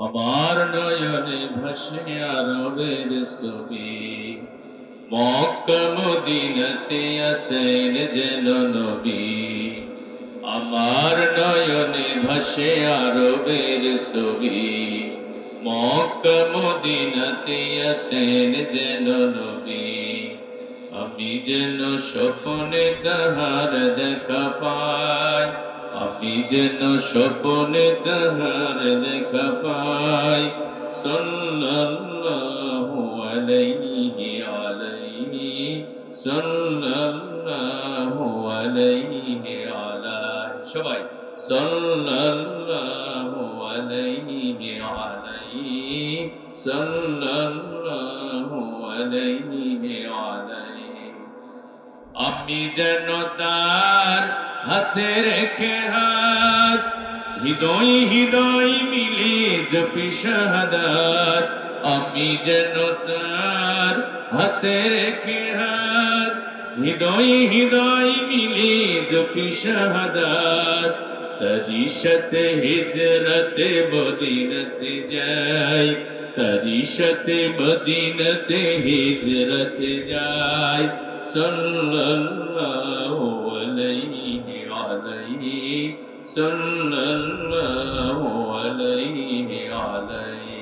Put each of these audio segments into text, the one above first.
আমার নয়নে ভাসে আরবের ছবি, মক্কা মদিনাতে আছেন যেন নবী। আমার নয়নে ভাসে আরবের ছবি, মক্কা মদিনাতে আছেন যেন নবী। আমি যেন স্বপ্নে তাহার দেখা পাই, আমি যেন স্বপ্নে তাহার দেখা পাই। সাল্লাল্লাহু আলাইহি আলাইহি সাল্লাল্লাহু আলাইহি আলাইহি, সবাই সাল্লাল্লাহু আলাইহি আলাইহি সাল্লাল্লাহু আলাইহি আলাইহি। আমি যেন তার হাতে রেখে হাত, হৃদয় হৃদয় মিলে জপি শাহাদাত। আমি যেন তার হাতে রেখে হাত, হৃদয় হৃদয় মিলে জপি শাহাদাত। তারি সাথে হিজরতে মদিনাতে যাই, তারি সাথে মদিনাতে হিজরতে যাই। সাল্লাল্লাহু আলাইহি আলাইহি সাল্লাল্লাহু আলাইহি আলাইহি।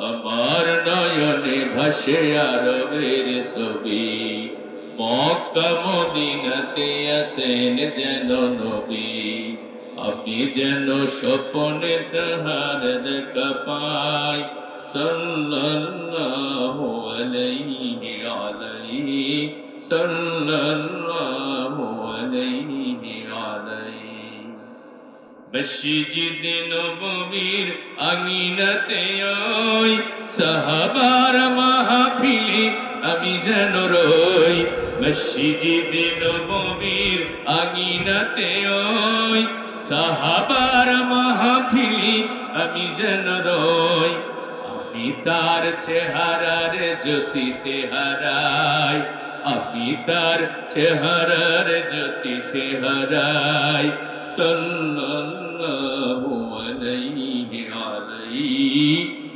আমার নয়নে ভাসে আরবের ছবি, মক্কা মদিনাতে আছেন যেন নবী। আমি যেন স্বপ্নে তাহার দেখা পাই। সাল্লাল্লাহু আলাইহি আলাইহি সাল্লাল্লাহু আলাইহি আলাইহি। মসজিদে নববীর আঙিনাতে ওই সাহাবার মাহফিলে আমি যেন রই। মসজিদে নববীর আঙিনাতে ওই সাহাবার মাহফিলে আমি যেন রই। আমি তার চেহারার জ্যোতিতে হারাই, আমি তার চেহারার জ্যোতিতে হারাই। সাল্লাল্লাহু আলাইহি আলাইহি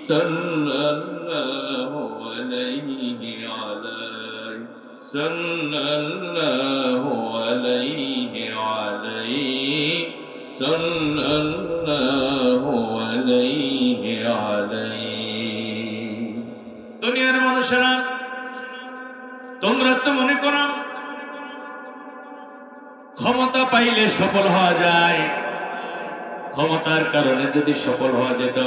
সাল্লাল্লাহু আলাইহি আলাইহি সাল্লাল্লাহু আলাইহি আলাইহি সাল্লাল্লাহু আলাইহি আলাইহি। দুনিয়ার মানুষেরা, তোমরা তো মনে করো ক্ষমতা পাইলে সফল হওয়া যায়। ক্ষমতার কারণে যদি সফল হওয়া যেত,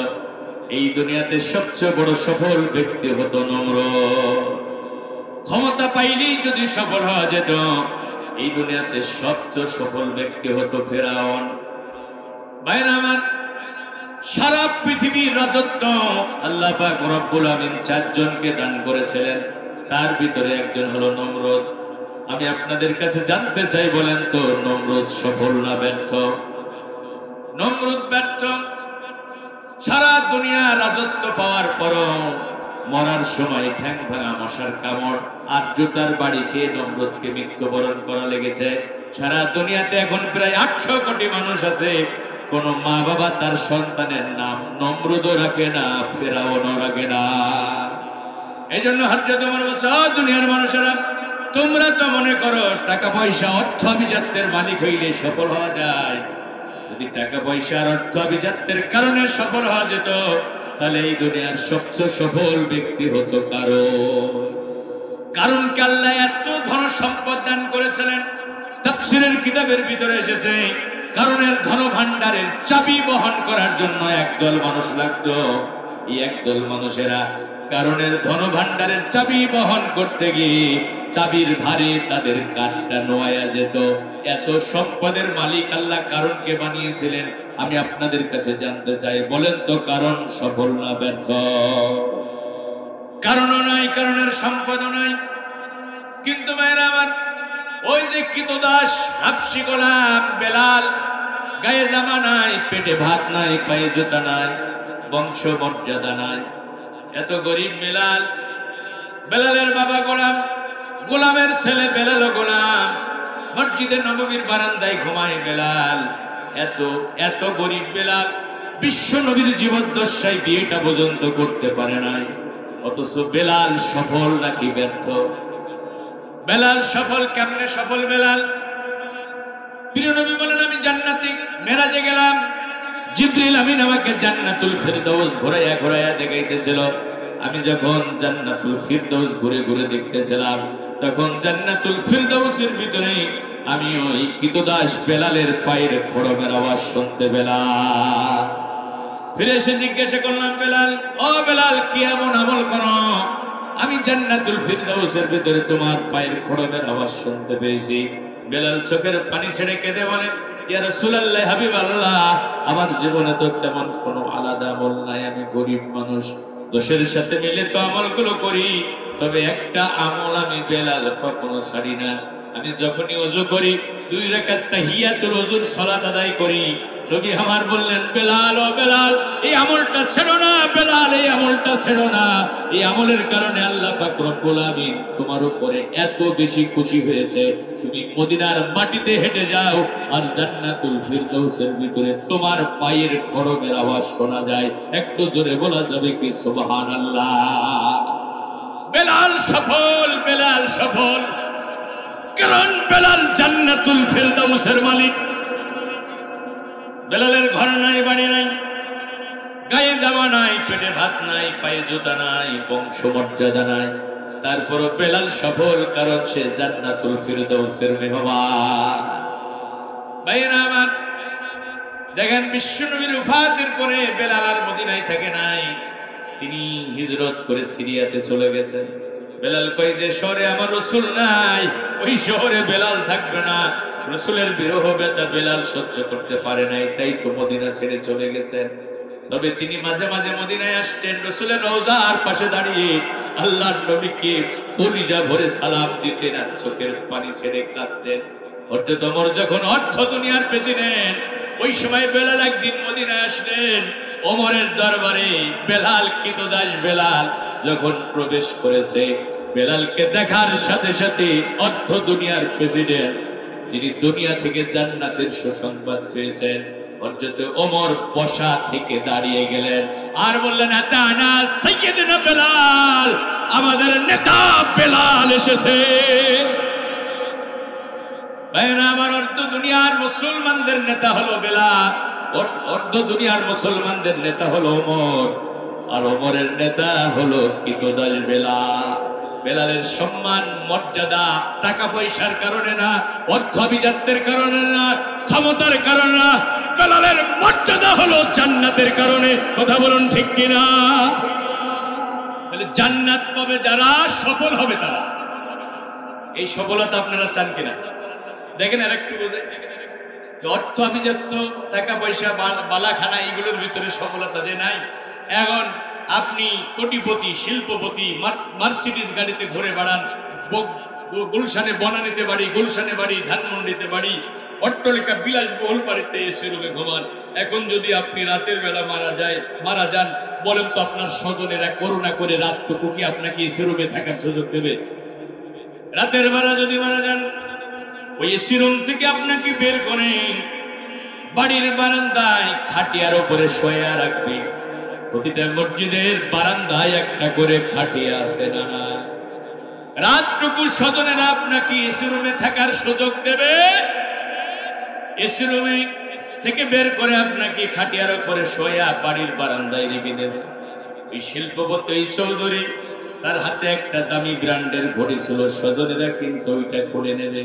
এই দুনিয়াতে সবচেয়ে বড় সফল ব্যক্তি হতো নমরুদ। ক্ষমতা পাইলেই যদি সফল হওয়া যেত, এই দুনিয়াতে সবচেয়ে সফল ব্যক্তি হতো ফেরাউন। ভাইরা আমার, সারা পৃথিবীর রাজত্ব আল্লাহ পাক রব্বুল আমিন 4 জনকে দান করেছিলেন, তার ভিতরে একজন হলো নমরুদ। আমি আপনাদের কাছে জানতে চাই, বলেন তো নমরুদ সফল না ব্যর্থ? নমরুদ ব্যর্থ। সারা দুনিয়া রাজত্ব পাওয়ার পরও মরার সময় ঠ্যাং ভাঙা মশার কামড় আর জুতার বাড়ি খেয়ে নমরুদকে মৃত্যুবরণ করা লেগেছে। সারা দুনিয়াতে এখন প্রায় 800 কোটি মানুষ আছে, কোন মা বাবা তার সন্তানের নাম নমরুদও রাখে না, ফেরাউনও রাখে না। এই জন্য হযরত ওমর বলছে, দুনিয়ার মানুষেরা, তোমরা তো মনে করো টাকা পয়সা অর্থ আভিজাত্যের মালিক হইলে সফল হওয়া যায়। যদি টাকা পয়সা আর অর্থ আভিজাত্যের কারণে সফল হওয়া যেত, তাহলে এই দুনিয়ার সবচেয়ে সফল ব্যক্তি হতো কারণ আল্লাহ এত ধন সম্পদ দান করেছিলেন। তাফসীরের কিতাবের ভিতরে এসেছে, কারণের ধন ভান্ডারের চাবি বহন করার জন্য একদল মানুষ লাগতো। এই একদল মানুষেরা কারণের ধন ভান্ডারের চাবি বহন করতে গিয়ে চাবির ভারে তাদের কাঁধটা নোয়া যেত। এত সম্পদের মালিক আল্লাহ কারণকে বানিয়েছিলেন। আমি আপনাদের কাছে জানতে চাই, বলেন তো কারণ সফল না ব্যর্থ? কারণও নাই, কারণের সম্পদও নাই। কিন্তু ভাইরা আমার, ওই যে কৃতদাস হাবশী গোলাম বেলাল, গায়ে জামা নাই, পেটে ভাত নাই, পায়ে জুতা নাই, বংশ মর্যাদা নাই, এত গরিব বেলাল, বেলালের বাবা গোলাম, গোলামের ছেলে বেলাল গোলাম, মসজিদে নববীর বারান্দায় ঘুমায় বেলাল। এত এত গরিব বেলাল, বিশ্ব নবীর জীবদ্দশায় বিয়েটা পর্যন্ত করতে পারে নাই, অথচ বেলাল সফল নাকি ব্যর্থ? বেলাল সফল কেমনে সফল? বেলাল প্রিয় নবী বলেন, আমি জান্নাতে মেরাজে গেলাম, জিবরিল আমিন আমাকে জান্নাতুল ফিরদাউস ঘোরাইয়া ঘোরাইয়া দেখাইতেছিল। আমি যখন জান্নাতুল ফিরদাউস ঘুরে ঘুরে দেখতেছিলাম, তখন জান্নাতুল ফিরদাউসের ভিতরে আমি ওই কৃতদাস বেলালের পায়ের খড়মের আওয়াজ শুনতে পেলাম। ফিরে এসে জিজ্ঞাসা করলাম, বেলাল, ও বেলাল, কি এমন আমল করো? আমি জান্নাতুল ফিরদাউসের ভিতরে তোমার পায়ের খড়মের আওয়াজ শুনতে পেয়েছি। বেলাল চোখের পানি ছেড়ে কেঁদে বলে, ইয়া রাসূলুল্লাহ, হাবিবাল্লাহ, আমার জীবনে তো তেমন কোনো আলাদা আমল নাই, আমি গরিব মানুষ, দোষের সাথে মিলে তো আমলগুলো করি, তবে একটা আমল আমি বেলাল কখনো ছাড়ি না। আমি যখনই ওযু করি 2 রাকাত তাহিয়াতুল ওযুর সালাত আদায় করি। নবী আমার বললেন, বেলাল, ও বেলাল, এই আমলটা ছেড়ো না, বেলাল, এই আমলটা ছেড়ো না। এই আমলের কারণে আল্লাহ পাক রব্বুল আমিন তোমার উপরে এত বেশি খুশি হয়েছে, তুমি মদিনার মাটিতে হেঁটে যাও আর জান্নাতুল ফিরদাউসের ভিতরে তোমার পায়ের খড়মের আওয়াজ শোনা যায়। একটু জোরে বলা যাবে কি সুবহানাল্লাহ? বেলাল সফল, বেলাল সফল, কারণ বেলাল জান্নাতুল ফিরদাউসের মালিক। বেলালের ঘর নাই, বাড়ি নাই, গায়ে জামা নাই, পেটে ভাত নাই, পায়ে জুতা নাই, বংশমর্যাদা নাই, তারপরও বেলাল সফল, কারণ সে জান্নাতুল ফিরদাউসের মেহমান। ভাইরা আমার, দেখেন বিশ্বনবীর ওফাতের পরে বেলাল আর মদিনায় থাকে নাই, তিনি হিজরত করে সিরিয়াতে চলে গেছেন। বেলাল কই, যে শহরে আমার রাসূল নাই, ওই শহরে বেলাল থাকবে না। রাসূলের বিরহ ব্যথা বেলাল সহ্য করতে পারে নাই, তাই তো মদিনা ছেড়ে চলে গেছেন। তবে তিনি মাঝে মাঝে মদিনায় আসতেন, রাসূলের রওজার পাশে দাঁড়িয়ে আল্লাহর নবীকে কলিজা ভরে সালাম দিতেন আর চোখের পানি ছেড়ে কাঁদতেন। হযরত ওমর যখন অর্থ দুনিয়ার প্রেসিডেন্ট, ওই সময় বেলাল একদিন মদিনায় আসলেন। ওমরের দরবারে বেলাল, কৃতদাস বেলাল যখন প্রবেশ করেছে, বেলালকে দেখার সাথে সাথে অর্থ দুনিয়ার প্রেসিডেন্ট, যিনি দুনিয়া থেকে জান্নাতের সুসংবাদ পেয়েছেন, হযরত ওমর বসা থেকে দাঁড়িয়ে গেলেন আর বললেন, আতানা সাইয়্যিদুনা বেলাল, আমাদের নেতা বেলাল এসেছে। ভাইরা আমার, অর্ধ দুনিয়ার মুসলমানদের নেতা হলো বেলাল, অর্ধ দুনিয়ার মুসলমানদের নেতা হলো ওমর, আর ওমরের নেতা হলো কৃতদাস বেলাল। বেলালের সম্মান মর্যাদা টাকা পয়সার কারণে না, অর্থ আভিজাত্যের কারণে না, ক্ষমতার কারণে না, বেলালের মর্যাদা হলো জান্নাতের কারণে। কথা বলুন ঠিক কিনা? জান্নাত পাবে যারা, সফল হবে তারা। এই সফলতা আপনারা চান কিনা? দেখেন আর একটু বোঝে, অর্থ আভিজাত্য, টাকা পয়সা, বালাখানা, এগুলোর ভিতরে সফলতা যে নাই। এখন আপনি কোটিপতি, শিল্পপতি, মার্সিডিজ গাড়িতে ঘুরে বেড়ান, গুলশানে বনানীতে বাড়ি, গুলশানে বাড়ি, ধানমন্ডিতে বাড়ি, অট্টালিকা বিলাসবহুল বাড়িতে এসি রুমে ঘুমান। এখন যদি আপনি রাতের বেলা মারা যান, বলেন তো আপনার স্বজনেরা করুণা করে রাতটুকু কি আপনাকে এসি রুমে থাকার সুযোগ দেবে? রাতের বেলা যদি মারা যান, ওই এসি রুম থেকে আপনাকে বের করে বাড়ির বারান্দায় খাটিয়ার উপরে শোয়া রাখবে। প্রতিটা মসজিদের বারান্দায় একটা করে খাটিয়া আছে না? রাতটুকু স্বজনেরা আপনাকে এসি রুমে থাকার সুযোগ দেবে? এসি রুমে থেকে বের করে আপনাকে খাটিয়ার উপরে শোয়া বাড়ির বারান্দায় রেখে দেবে। ওই শিল্পপতি, ওই চৌধুরী, তার হাতে একটা দামি ব্র্যান্ডের ঘড়ি ছিল, স্বজনেরা কিন্তু ওইটা খুলে নেবে।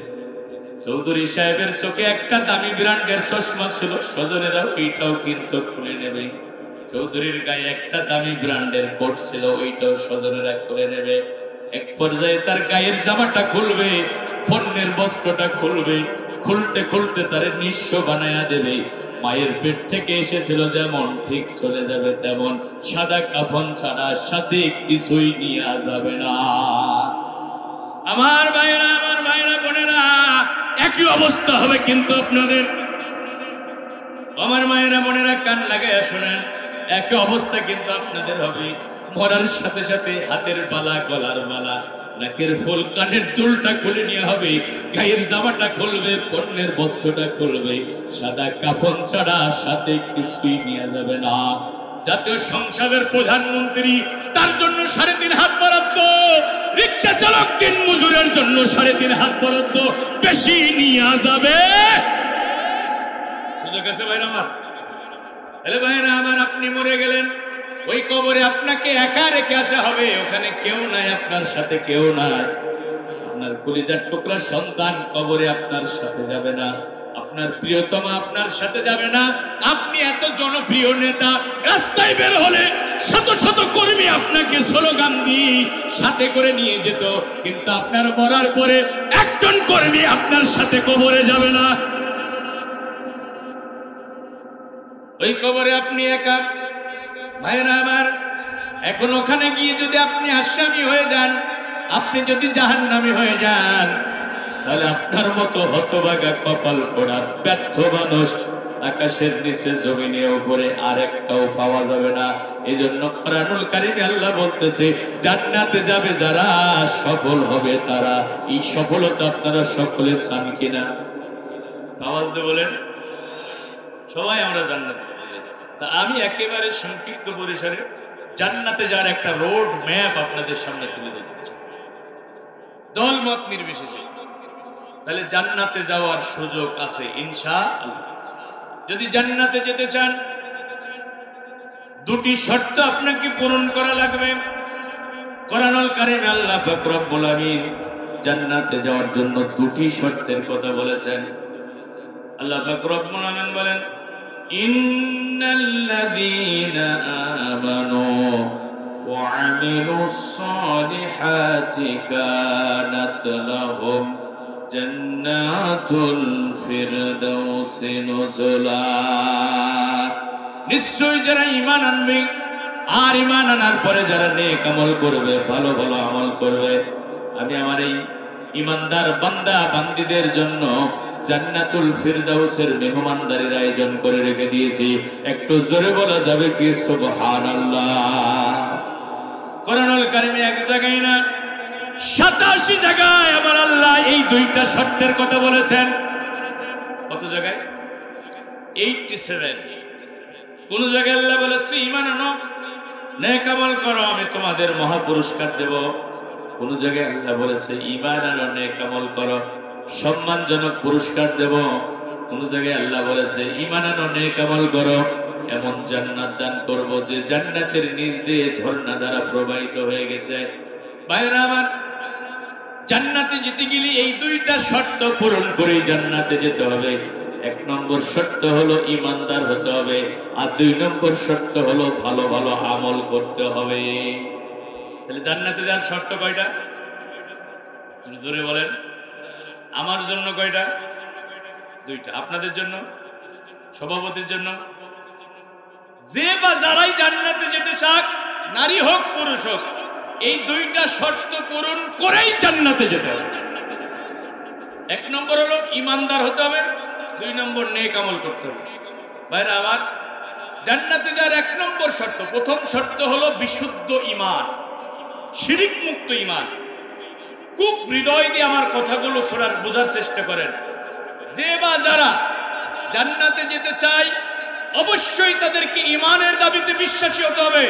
চৌধুরী সাহেবের চোখে একটা দামি ব্র্যান্ডের চশমা ছিল, স্বজনেরা ওইটাও কিন্তু খুলে নেবে। চৌধুরীর গায়ে একটা দামি ব্র্যান্ডের কোট ছিল, ওইটাও স্বজনেরা খুলে নেবে। এক পর্যায়ে তার গায়ের জামাটা খুলবে, পণ্যের বস্ত্রটা খুলবে, খুলতে খুলতে তার নিঃস্ব বানায়া দেবে। মায়ের পেট থেকে এসেছিল যেমন, ঠিক চলে যাবে তেমন। সাদা কাফন ছাড়া সাথে কিছুই নিয়ে যাবে না। আমার ভাইরা, আমার ভাইরা বোনেরা, একই অবস্থা হবে কিন্তু আপনাদের। আমার মায়েরা বোনেরা কান লাগাইয়া শোনেন, একই অবস্থা কিন্তু আপনাদের হবে। মরার সাথে সাথে হাতের বালা, গলার মালা, নাকের ফুল, কানের দুলটা খুলে নেওয়া হবে, গায়ের জামাটা খুলবে, পণ্যের বস্ত্রটা খুলবে, সাদা কাফন ছাড়া সাথে কিছুই নিয়ে যাবে না। জাতীয় সংসদের প্রধানমন্ত্রী, তার জন্য 3.5 হাত বরাদ্দ, রিক্সা চালক দিন মজুরের জন্য 3.5 হাত বরাদ্দ বেশি নিয়ে যাবে। সুযোগ আছে ভাইরা আমার? তাহলে ভাইরা আমার, আপনি মরে গেলেন, ওই কবরে আপনাকে একা রেখে আসা হবে। ওখানে কেউ নাই, আপনার সাথে কেউ নাই। আপনার কলিজার টুকরা সন্তান কবরে আপনার সাথে যাবে না, আপনার প্রিয়তমা আপনার সাথে যাবে না। আপনি এত জনপ্রিয় নেতা, রাস্তায় বের হলে শত শত কর্মী আপনাকে স্লোগান দিয়ে সাথে করে নিয়ে যেত, কিন্তু আপনার মরার পরে একজন কর্মী আপনার সাথে কবরে যাবে না। ওই কবরে আপনি একা। ভাইরা আমার, এখন ওখানে গিয়ে যদি আপনি আসামি হয়ে যান, আপনি যদি জাহান্নামী হয়ে যান, তাহলে আপনার মতো হতভাগা কপাল পোড়া ব্যর্থ মানুষ আকাশের নিচে জমিনে উপরে আরেকটাও পাওয়া যাবে না। এই জন্য কোরআনুল কারীমে আল্লাহ বলতেছে, জান্নাতে যাবে যারা, সফল হবে তারা। এই সফলতা আপনারা সকলে চান কিনা? আওয়াজ দিয়ে বলেন। সবাই আমরা জান্নাতে যাব। তা আমি একেবারে সংক্ষিপ্ত পরিসরে জান্নাতে যাওয়ার একটা রোড ম্যাপ আপনাদের সামনে তুলে ধরতে চাই, দল মত নির্বিশেষে। তাহলে জান্নাতে যাওয়ার সুযোগ আছে ইনশাআল্লাহ। যদি জান্নাতে যেতে চান, 2টি শর্ত আপনাকে পূরণ করা লাগবে। কোরআনুল কারীমে আল্লাহ পাক রব্বুল আমিন জান্নাতে যাওয়ার জন্য 2টি শর্তের কথা বলেছেন। আল্লাহ পাক রব্বুল আমিন বলেন, ইন্নাল্লাযীনা আমানু ওয়া আমিলুস সালিহাতি কানাত লাহুম জান্নাতুল ফিরদাউসি নুজুলা। নিশ্চয় যারা ঈমান আনবে, আর ঈমান আনার পরে যারা নেক আমল করবে, ভালো ভালো আমল করবে, আমি আমার এই ঈমানদার বান্দা বান্দীদের জন্য জান্নাতুল ফিরদাউসের মেহমানদারির আয়োজন করে রেখে দিয়েছি। একটু জোরে বলা যাবে কি সুবহানাল্লাহ? কোরআনুল কারীমে এক জায়গায় না, 87 জায়গায় আমার আল্লাহ এই 2টা শর্তের কথা বলেছেন। কত জায়গায়? 87। কোন জায়গায় আল্লাহ বলেছে ঈমান আনো, নেক আমল করো, আমি তোমাদের মহা পুরস্কার দেব। কোন জায়গায় আল্লাহ বলেছে ঈমান আনো, নেক আমল করো, সম্মানজনক পুরস্কার দেব। কোন জায়গায় আল্লাহ বলেছে ঈমান আনো, নেক আমল করো, এমন জান্নাত দান করব যে জান্নাতের নিচ দিয়ে ঝর্ণা দ্বারা প্রবাহিত হয়ে গেছে। ভাইরা আমার, জান্নাতে যেতে গেলে এই 2টা শর্ত পূরণ করে জান্নাতে যেতে হবে। 1 নম্বর শর্ত হলো ঈমানদার হতে হবে, আর 2 নম্বর শর্ত হলো ভালো ভালো আমল করতে হবে। তাহলে জান্নাতে যাওয়ার শর্ত কয়টা? জোরে বলেন। আমার জন্য কয়টা? 2টা। আপনাদের জন্য, সভাপতির জন্য, যে বা যারাই জান্নাতে যেতে চাক, নারী হোক পুরুষ হোক, এই 2টা শর্ত পূরণ করেই জান্নাতে যেতে হবে। 1 নম্বর হলো ঈমানদার হতে হবে, 2 নম্বর নেক আমল করতে হবে। ভাইরা আমার, জান্নাতে যাওয়ার 1 নম্বর শর্ত, প্রথম শর্ত হলো বিশুদ্ধ ঈমান, শিরিক মুক্ত ঈমান। খুব হৃদয় দিয়ে আমার কথাগুলো শোনার, বোঝার চেষ্টা করেন। যে বা যারা জান্নাতে যেতে চায়, অবশ্যই তাদেরকে ঈমানের দাবিতে বিশ্বাসী হতে হবে,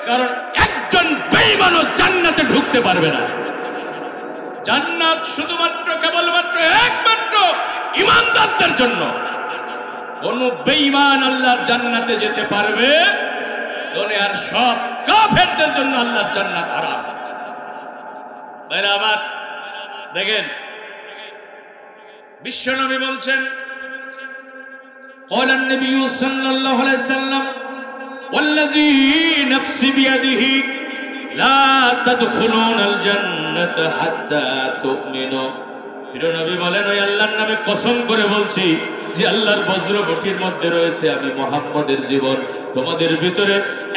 কারণ একজন বেঈমানও জান্নাতে ঢুকতে পারবে না। জান্নাত শুধুমাত্র কেবলমাত্র একমাত্র ঈমানদারদের জন্য। কোন বেঈমান আল্লাহর জান্নাতে যেতে পারবে? দুনিয়ার সব কাফেরদের জন্য আল্লাহর জান্নাত হারাম। ভাইরা আমার, দেখেন বিশ্বনবী বলছেন, قال النبي صلى الله عليه وسلم والذي نفسي بيده لا تدخلون الجنة حتى تؤمنوا। নবী বলেন, ওই আল্লাহর নামে কসম করে বলছি যে আল্লাহর বজ্রবটির মধ্যে রয়েছে আমি মুহাম্মদের জীবন, তোমাদের ভিতরে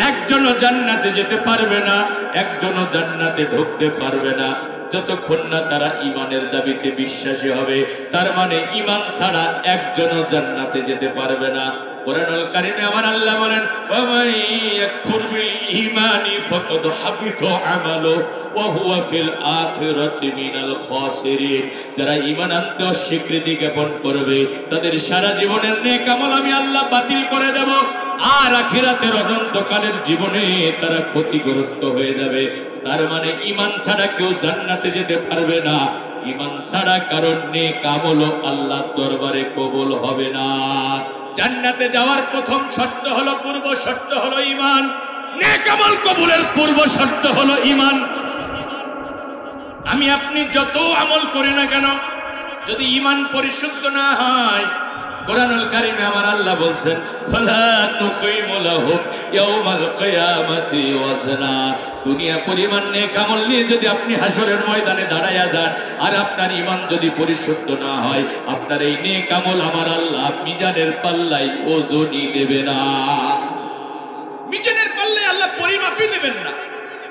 একজনও জান্নাতে যেতে পারবে না, একজনও জান্নাতে ঢুকতে পারবে না যতক্ষণ না তারা ঈমানের দাবিতে বিশ্বাসী হবে। তার মানে ঈমান ছাড়া একজনও জান্নাতে যেতে পারবে না। কুরআনুল কারীমে আমার আল্লাহ বলেন, ওয়া মান ইয়াকফুর বিল ঈমানি ফাকাদ হাবিতা আমালুহু ওয়া হুয়া ফিল আখিরাতি মিনাল খাসিরিন। যারা ঈমান আনতে অস্বীকৃতি জ্ঞাপন করবে তাদের সারা জীবনের নেক আমল আমি আল্লাহ বাতিল করে দেব, আর আখিরাতের অনন্তকালের জীবনে তারা ক্ষতিগ্রস্ত হয়ে যাবে। তার মানে ঈমান ছাড়া কেউ জান্নাতে যেতে পারবে না। ঈমান ছাড়া কারণ নেক আমলও আল্লাহর দরবারে কবুল হবে না। জান্নাতে যাওয়ার প্রথম শর্ত হলো, পূর্ব শর্ত হলো ঈমান। নেক আমল কবুলের পূর্ব শর্ত হলো ঈমান। আমি আপনি যত আমল করি না কেন, যদি ঈমান পরিশুদ্ধ না হয়, কুরআনুল কারীমে আমার আল্লাহ বলছেন, ফালা নুকিমু লাহুম ইয়াউমাল কিয়ামাতি ওয়াজনা। দুনিয়া পরিমাণ নেক আমল নিয়ে যদি আপনি হাসরের ময়দানে দাঁড়ায়া যান, আর আপনার ঈমান যদি পরিশুদ্ধ না হয়, আপনার এই নেক আমল আমার আল্লাহ মিজানের পাল্লায় ওজনই দেবে না। মিজানের পাল্লায় আল্লাহ পরিমাপই দেবেন না।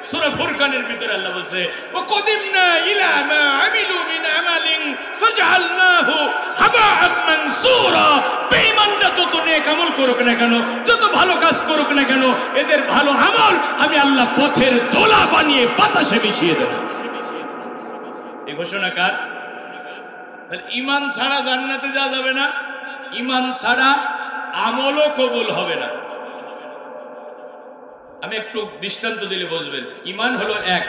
সূরা ফুরকানের ভিতরে আল্লাহ বলছে, ওয়া কদিমনা ইলা মা আমিলু মিন আমালিন ফাজআলনাহু হাবাআন মানসুরা। বেঈমানরা যত নেক আমল করুক না কেন, যত ভালো কাজ করুক না কেন, এদের ভালো আমল আমি আল্লাহ পথের দোলা বানিয়ে বাতাসে মিশিয়ে দেব। এই ঘোষণা কার? ঈমান ছাড়া জান্নাতে যাওয়া যাবে না, ঈমান ছাড়া আমলও কবুল হবে না। আমি একটু দৃষ্টান্ত দিলে বুঝবেন। ঈমান হলো 1,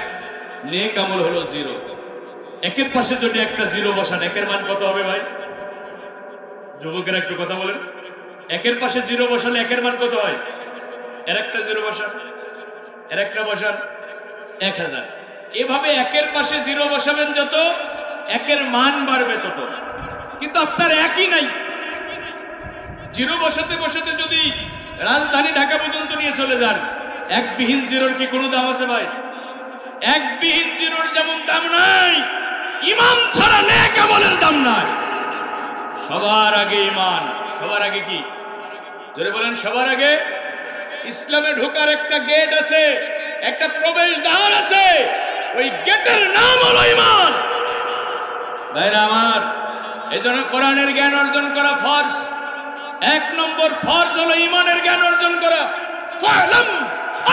নেক আমল হলো 0। একের পাশে যদি একটা 0 বসান, একের মান কত হবে ভাই? যুবকেরা একটু কথা বলেন। একের পাশে 0 বসালে একের মান কত হয়? এর একটা 0 বসান, এর একটা বসান, 1000। এভাবে একের পাশে 0 বসাবেন যত, একের মান বাড়বে তত। কিন্তু আপনার একই নাই। 0 বসাতে বসাতে যদি রাজধানী ঢাকা পর্যন্ত নিয়ে চলে যান, একবিহীন 0-র কি কোনো দাম আছে ভাই? একবিহীন 0-র যেমন দাম নাই, ঈমান ছাড়া নেক আমলের দাম নাই। সবার আগে ঈমান। সবার আগে কি? জোরে বলেন, সবার আগে। ইসলামে ঢোকার একটা গেট আছে, একটা প্রবেশদ্বার আছে, ওই গেটের নাম হলো ঈমান। ভাইরা আমার, এজন্য কোরআনের জ্ঞান অর্জন করা ফরজ। 1 নম্বর ফরজ হলো ঈমানের জ্ঞান অর্জন করা। ফা'লাম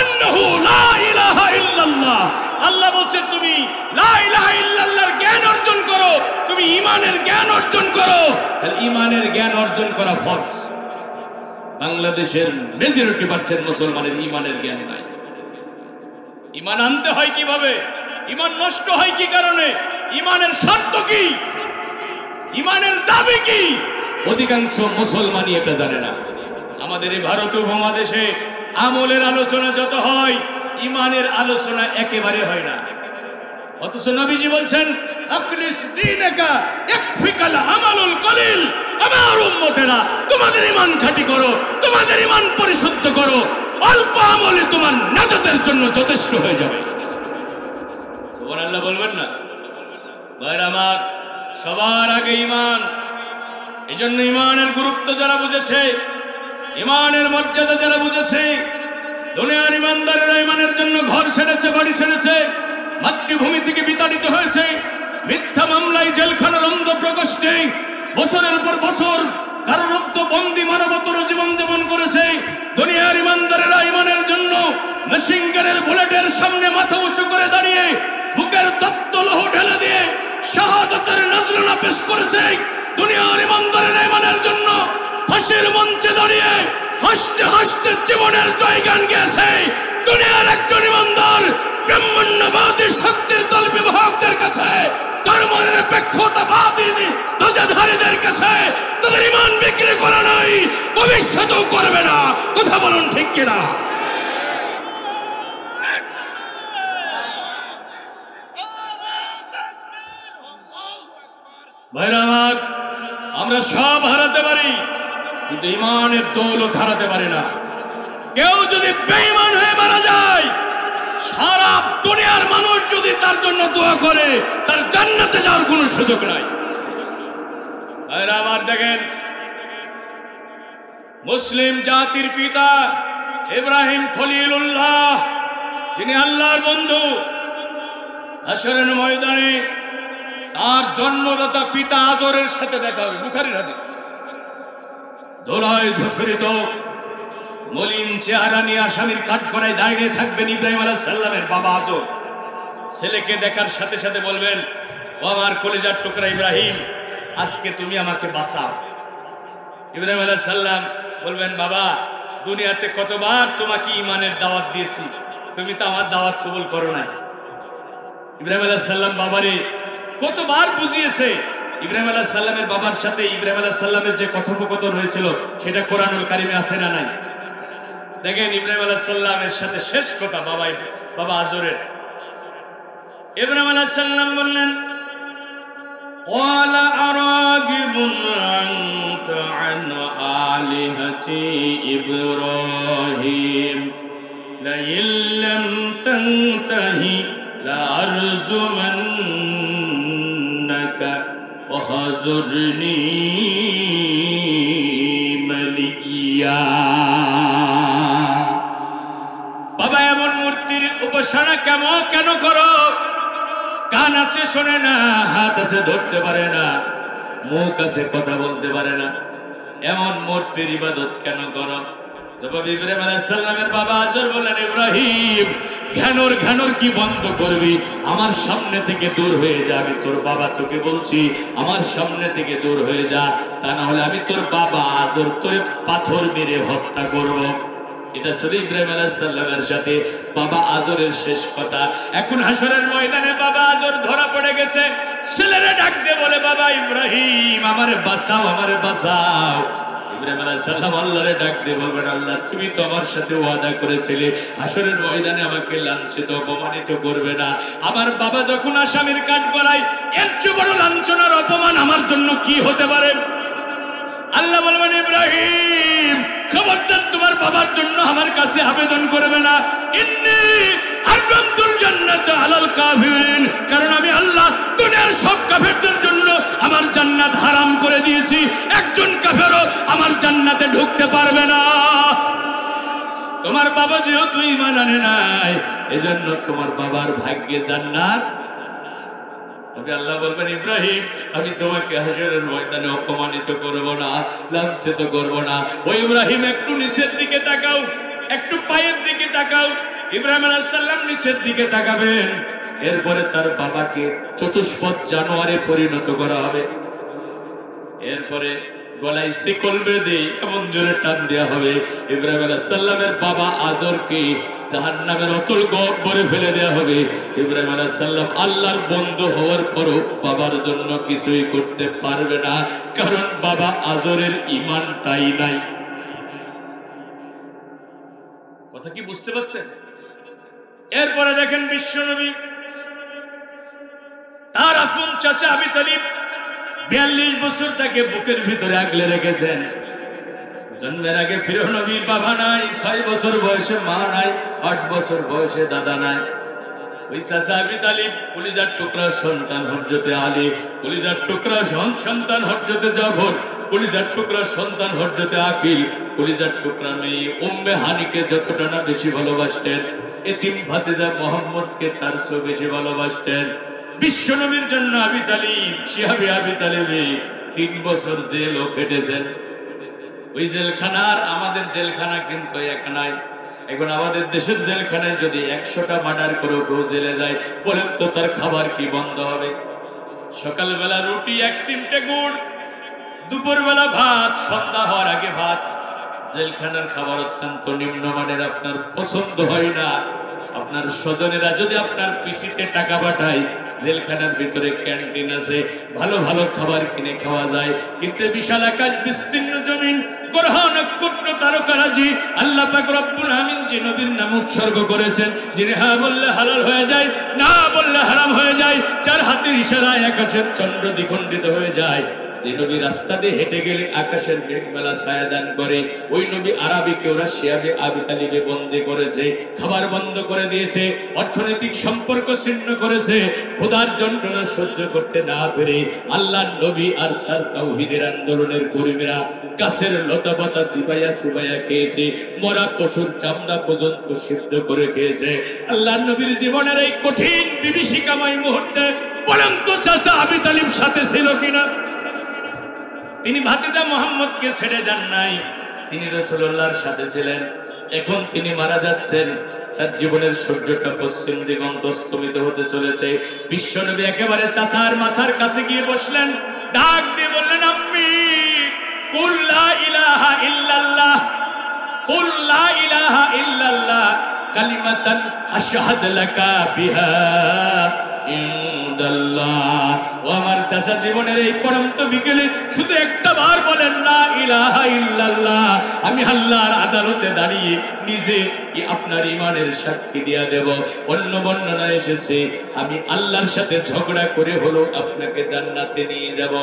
আন্নাহু লা ইলাহা ইল্লাল্লাহ। আল্লাহ বলছে তুমি লা ইলাহা ইল্লাল্লাহর জ্ঞান অর্জন করো, তুমি ঈমানের জ্ঞান অর্জন করো। তাহলে ঈমানের জ্ঞান অর্জন করা ফরজ। বাংলাদেশের মেজরিটি বাচ্চার মুসলমানের ঈমানের জ্ঞান নাই। ঈমান আনতে হয় কিভাবে? ঈমান নষ্ট হয় কি কারণে? ঈমানের শর্ত কি? ঈমানের দাবি কি? অধিকাংশ মুসলমানই এটা জানে না। আমাদের এই ভারতীয় উপমহাদেশে আমলের আলোচনা যত হয়, ঈমানের আলোচনা একেবারে হয় না। অথচ নবীজি বলছেন, আখলিস দীনাকা ইয়াকফিকাল আমালুল কলিল। আমার উম্মতেরা, তোমাদের ঈমান খাঁটি করো, তোমাদের ঈমান পরিশুদ্ধ করো, অল্প আমলে তোমার নাজাতের জন্য যথেষ্ট হয়ে যাবে। সুবহানাল্লাহ বলবেন না? ভাইরা আমার, সবার আগে ঈমান। এজন্য ঈমানের গুরুত্ব যারা বুঝেছে, ঈমানের মর্যাদা যারা বুঝেছে, দুনিয়ার ঈমানদারেরা ঈমানের জন্য ঘর ছেড়েছে, বাড়ি ছেড়েছে, মাতৃভূমি থেকে বিতাড়িত হয়েছে, মিথ্যা মামলায় জেলখানার অন্ধ প্রকোষ্ঠে বছরের পর বছর কারারুদ্ধ বন্দী মানবতর জীবন যাপন করেছে। দুনিয়ার ঈমানদারেরা ঈমানের জন্য মেশিনগানের বুলেটের সামনে মাথা উঁচু করে দাঁড়িয়ে বুকের তপ্ত লৌহ ঢেলে দিয়ে শাহাদাতের নজরানা পেশ করেছে। দুনিয়ার ঈমানদারেরা ঈমানের জন্য ফাঁসির মঞ্চে দাঁড়িয়ে হাসতে হাসতে জীবনের জয়গান গেছে। দুনিয়ার একজন ঈমানদার ব্রহ্মণ্যবাদী শক্তির দল বিভাগদের কাছে, ধর্মনিরপেক্ষতাবাদী ধ্বজাধারীদের কাছে তাদের ঈমান বিক্রি করা নাই, ভবিষ্যতেও করবে না। কথা বলুন ঠিক কিনা? ভাইরা আমার, আমরা সব হারাতে পারি, কিন্তু ঈমানের দৌলত হারাতে পারি না। কেউ যদি বেঈমান হয়ে মারা যায়, সারা দুনিয়ার মানুষ যদি তার জন্য দোয়া করে, তার জান্নাতে যাওয়ার কোনো সুযোগ নাই। ভাইরা আমার, দেখেন, মুসলিম জাতির পিতা ইব্রাহিম খলিলুল্লাহ, যিনি আল্লাহর বন্ধু, হাসরের ময়দানে তার জন্মদাতা পিতা আজরের সাথে দেখা হবে। বুখারীর হাদিস। ধুলায় ধূসরিত মলিন চেহারা নিয়ে আসামির কাঠগড়ায় দাঁড়িয়ে থাকবেন ইব্রাহিম আলাইহিস সালামের বাবা আজর। ছেলেকে দেখার সাথে সাথে বলবেন, ও আমার কলিজার টুকরা ইব্রাহিম, আজকে তুমি আমাকে বাঁচাও। ইব্রাহিম আলাইহিস সালাম বলবেন, বাবা, দুনিয়াতে কতবার তোমাকে ঈমানের দাওয়াত দিয়েছি, তুমি তো আমার দাওয়াত কবুল করো নাই। ইব্রাহিম আলাইহিস সালাম বাবারে কতবার বুঝিয়েছে। ইব্রাহিম আলাইহিস সালামের বাবার সাথে ইব্রাহিম আলাইহিস সালামের যে কথোপকথন হয়েছিল সেটা কোরআনুল কারিমে আছে না নাই? দেখেন ইব্রাহিম আলাইহিস সালামের সাথে শেষ কথা বাবা আজরের। ইব্রাহিম আলাইহিস সালাম বললেন, قال أراغب أنت عن آلهتي إبراهيم لئن لم تنتهي لأرجمنك وهجرني مليا। বাবা, এমন মূর্তির উপাসনা কেন করো? কান আছে শোনে না, হাত আছে ধরতে পারে না, মুখ আছে কথা বলতে পারে না, এমন মূর্তির ইবাদত কেন করো? জবাব ইব্রাহিম আলাইহিস সালামের বাবা আজর বললেন, ইব্রাহিম, ঘ্যানোর কি বন্ধ করবি? আমার সামনে থেকে দূর হয়ে যা। আমি তোর বাবা, তোকে বলছি আমার সামনে থেকে দূর হয়ে যা, তা না হলে আমি তোর বাবা আজর তোরে পাথর মেরে হত্যা করব। এটা ছিল ইব্রাহিম আলাইহিস সালামের সাথে বাবা আজরের শেষ কথা। এখন হাসরের ময়দানে বাবা আজর ধরা পড়ে গেছে। ছেলেরে ডাক দিয়ে বলে, বাবা ইব্রাহিম, আমারে বাঁচাও, আমারে বাঁচাও। ইব্রাহিম আলাইহিস সালাম আল্লাহরে ডাক দিয়ে বলবেন, আল্লাহ, তুমি তো আমার সাথে ওয়াদা করেছিলে হাসরের ময়দানে আমাকে লাঞ্ছিত অপমানিত করবে না। আমার বাবা যখন আসামির কাঠগড়ায়, এর চেয়ে বড় লাঞ্ছনার অপমান আমার জন্য কি হতে পারে? আল্লাহ বলবেন, ইব্রাহিম, খবরদার তোমার বাবার জন্য আমার কাছে আবেদন করবে না। ইন্নী হারামতুল জান্নাত আলাল কাফিরিন, কারণ আমি আল্লাহ দুনিয়ার সব কাফেরদের জন্য আমার জান্নাত হারাম করে দিয়েছি। একজন কাফেরও আমার জান্নাতে ঢুকতে পারবে না। তোমার বাবা যেহেতু ঈমান আনে নাই, এজন্য তোমার বাবার ভাগ্যে জান্নাত। তবে আল্লাহ বলবেন, ইব্রাহিম, আমি তোমাকে হাসরের ময়দানে অপমানিত করব না, লাঞ্ছিত করব না। ও ইব্রাহিম, একটু নিচের দিকে তাকাও, একটু পায়ের দিকে তাকাও। ইব্রাহিম আলাইহিস সালাম নিচের দিকে তাকাবেন। এরপরে তার বাবাকে চতুষ্পদ জানোয়ারে পরিণত করা হবে। এরপরে গলায় শিকল বেঁধে এমন জোরে টান দেওয়া হবে, ইব্রাহিম আলাইহিস সালামের বাবা আজরকে জাহান্নামের অতল গহ্বরে ফেলে দেওয়া হবে। ইব্রাহিম আলাইহিস সালাম আল্লাহর বন্ধু হওয়ার পরও বাবার জন্য কিছুই করতে পারবে না, কারণ বাবা আজরের ঈমানটাই নাই। কথা কি বুঝতে পারছেন? এরপরে দেখেন বিশ্বনবী তার আপন চাচা আবু তালিব 42 বছর তাকে বুকের ভিতরে আগলে রেখেছেন। জন্মের আগে প্রিয় নবীর বাবা নাই, 6 বছর বয়সে মা নাই, 8 বছর বয়সে দাদা নাই। ওই চাচা আবু তালিব কলিজার টুকরা সন্তান হযরতে আলী, কলিজার টুকরা সন্তান হযরতে জাফর, কলিজার টুকরা সন্তান হযরতে আকিল, কলিজার টুকরা মেয়ে উম্মে হানিকে যতটা না বেশি ভালোবাসতেন, এতিম ভাতিজা মুহাম্মদকে তার চেয়ে বেশি ভালোবাসতেন। বিশ্বনবীর জন্য আবু তালিব, শিহাবে আবু তালিব 3 বছর জেলও খেটেছেন। ওই জেলখানার আমাদের জেলখানা কিন্তু এক নাই। এখন আমাদের দেশের জেলখানায় যদি 100টা মার্ডার করে কেউ জেলে যায়, বলেন তো তার খাবার কি বন্ধ হবে? সকালবেলা রুটি 1 চিমটে গুড়, দুপুরবেলা ভাত, সন্ধ্যা হওয়ার আগে ভাত। জেলখানার খাবার অত্যন্ত নিম্নমানের, আপনার পছন্দ হয় না। আপনার স্বজনেরা যদি আপনার পিসিতে টাকা পাঠায়, জেলখানার ভিতরে ক্যান্টিন আছে, ভালো ভালো খাবার কিনে খাওয়া যায়। কিন্তু বিশাল আকাশ বিস্তীর্ণ জমিন, গ্রহ নক্ষত্র তারকারাজি, আল্লাহ পাক রব্বুল আমিন যে নবীর নাম উৎসর্গ করেছেন, যিনি হ্যাঁ বললে হালাল হয়ে যায়, না বললে হারাম হয়ে যায়, যার হাতের ইশারায় আকাশের চন্দ্র দ্বিখণ্ডিত হয়ে যায়, যে নবী রাস্তা দিয়ে হেঁটে গেলে আকাশের মেঘমালা ছায়া দান করে, ওই নবী আরবিকে ওরা শিয়াবে আবি তালিবে বন্দী করেছে, খাবার বন্ধ করে দিয়েছে, অর্থনৈতিক সম্পর্ক ছিন্ন করেছে। খোদার যন্ত্রণা সহ্য করতে না পেরে আল্লাহর নবী আর তার তাওহীদের আন্দোলনের কর্মীরা গাছের লতা পাতা সিবাইয়া সিবাইয়া খেয়েছে, মরা পশুর চামড়া পর্যন্ত সিদ্ধ করে খেয়েছে। আল্লাহর নবীর জীবনের এই কঠিন বিভীষিকাময় মুহূর্তে বলেন তো চাচা আবি তালিব সাথে ছিল কিনা? তিনি ভাতিজা মুহাম্মদকে ছেড়ে যান নাই, তিনি রাসূলুল্লাহর সাথে ছিলেন। এখন তিনি মারা যাচ্ছেন, তার জীবনের সূর্যটা পশ্চিম দিগন্ত অস্তমিত হতে চলেছে। বিশ্বনবী একেবারে চাচার মাথার কাছে গিয়ে বসলেন, ডাক দিয়ে বললেন, আম্মি কুল লা ইলাহা ইল্লাল্লাহ, কুল লা ইলাহা ইল্লাল্লাহ কালিমাতান আশহাদু লাকা বিহা ইনদাল্লাহ। ও আমার চাচা, জীবনের এই পরন্ত বিকেলে শুধু একটা বার বলেন লা ইলাহা ইল্লাল্লাহ, আমি আল্লাহর আদালতে দাঁড়িয়ে নিজে আপনার ঈমানের সাক্ষী দিয়া দেব। অন্য বর্ণনা এসেছে আমি আল্লাহর সাথে ঝগড়া করে হলো আপনাকে জান্নাতে নিয়ে যাব।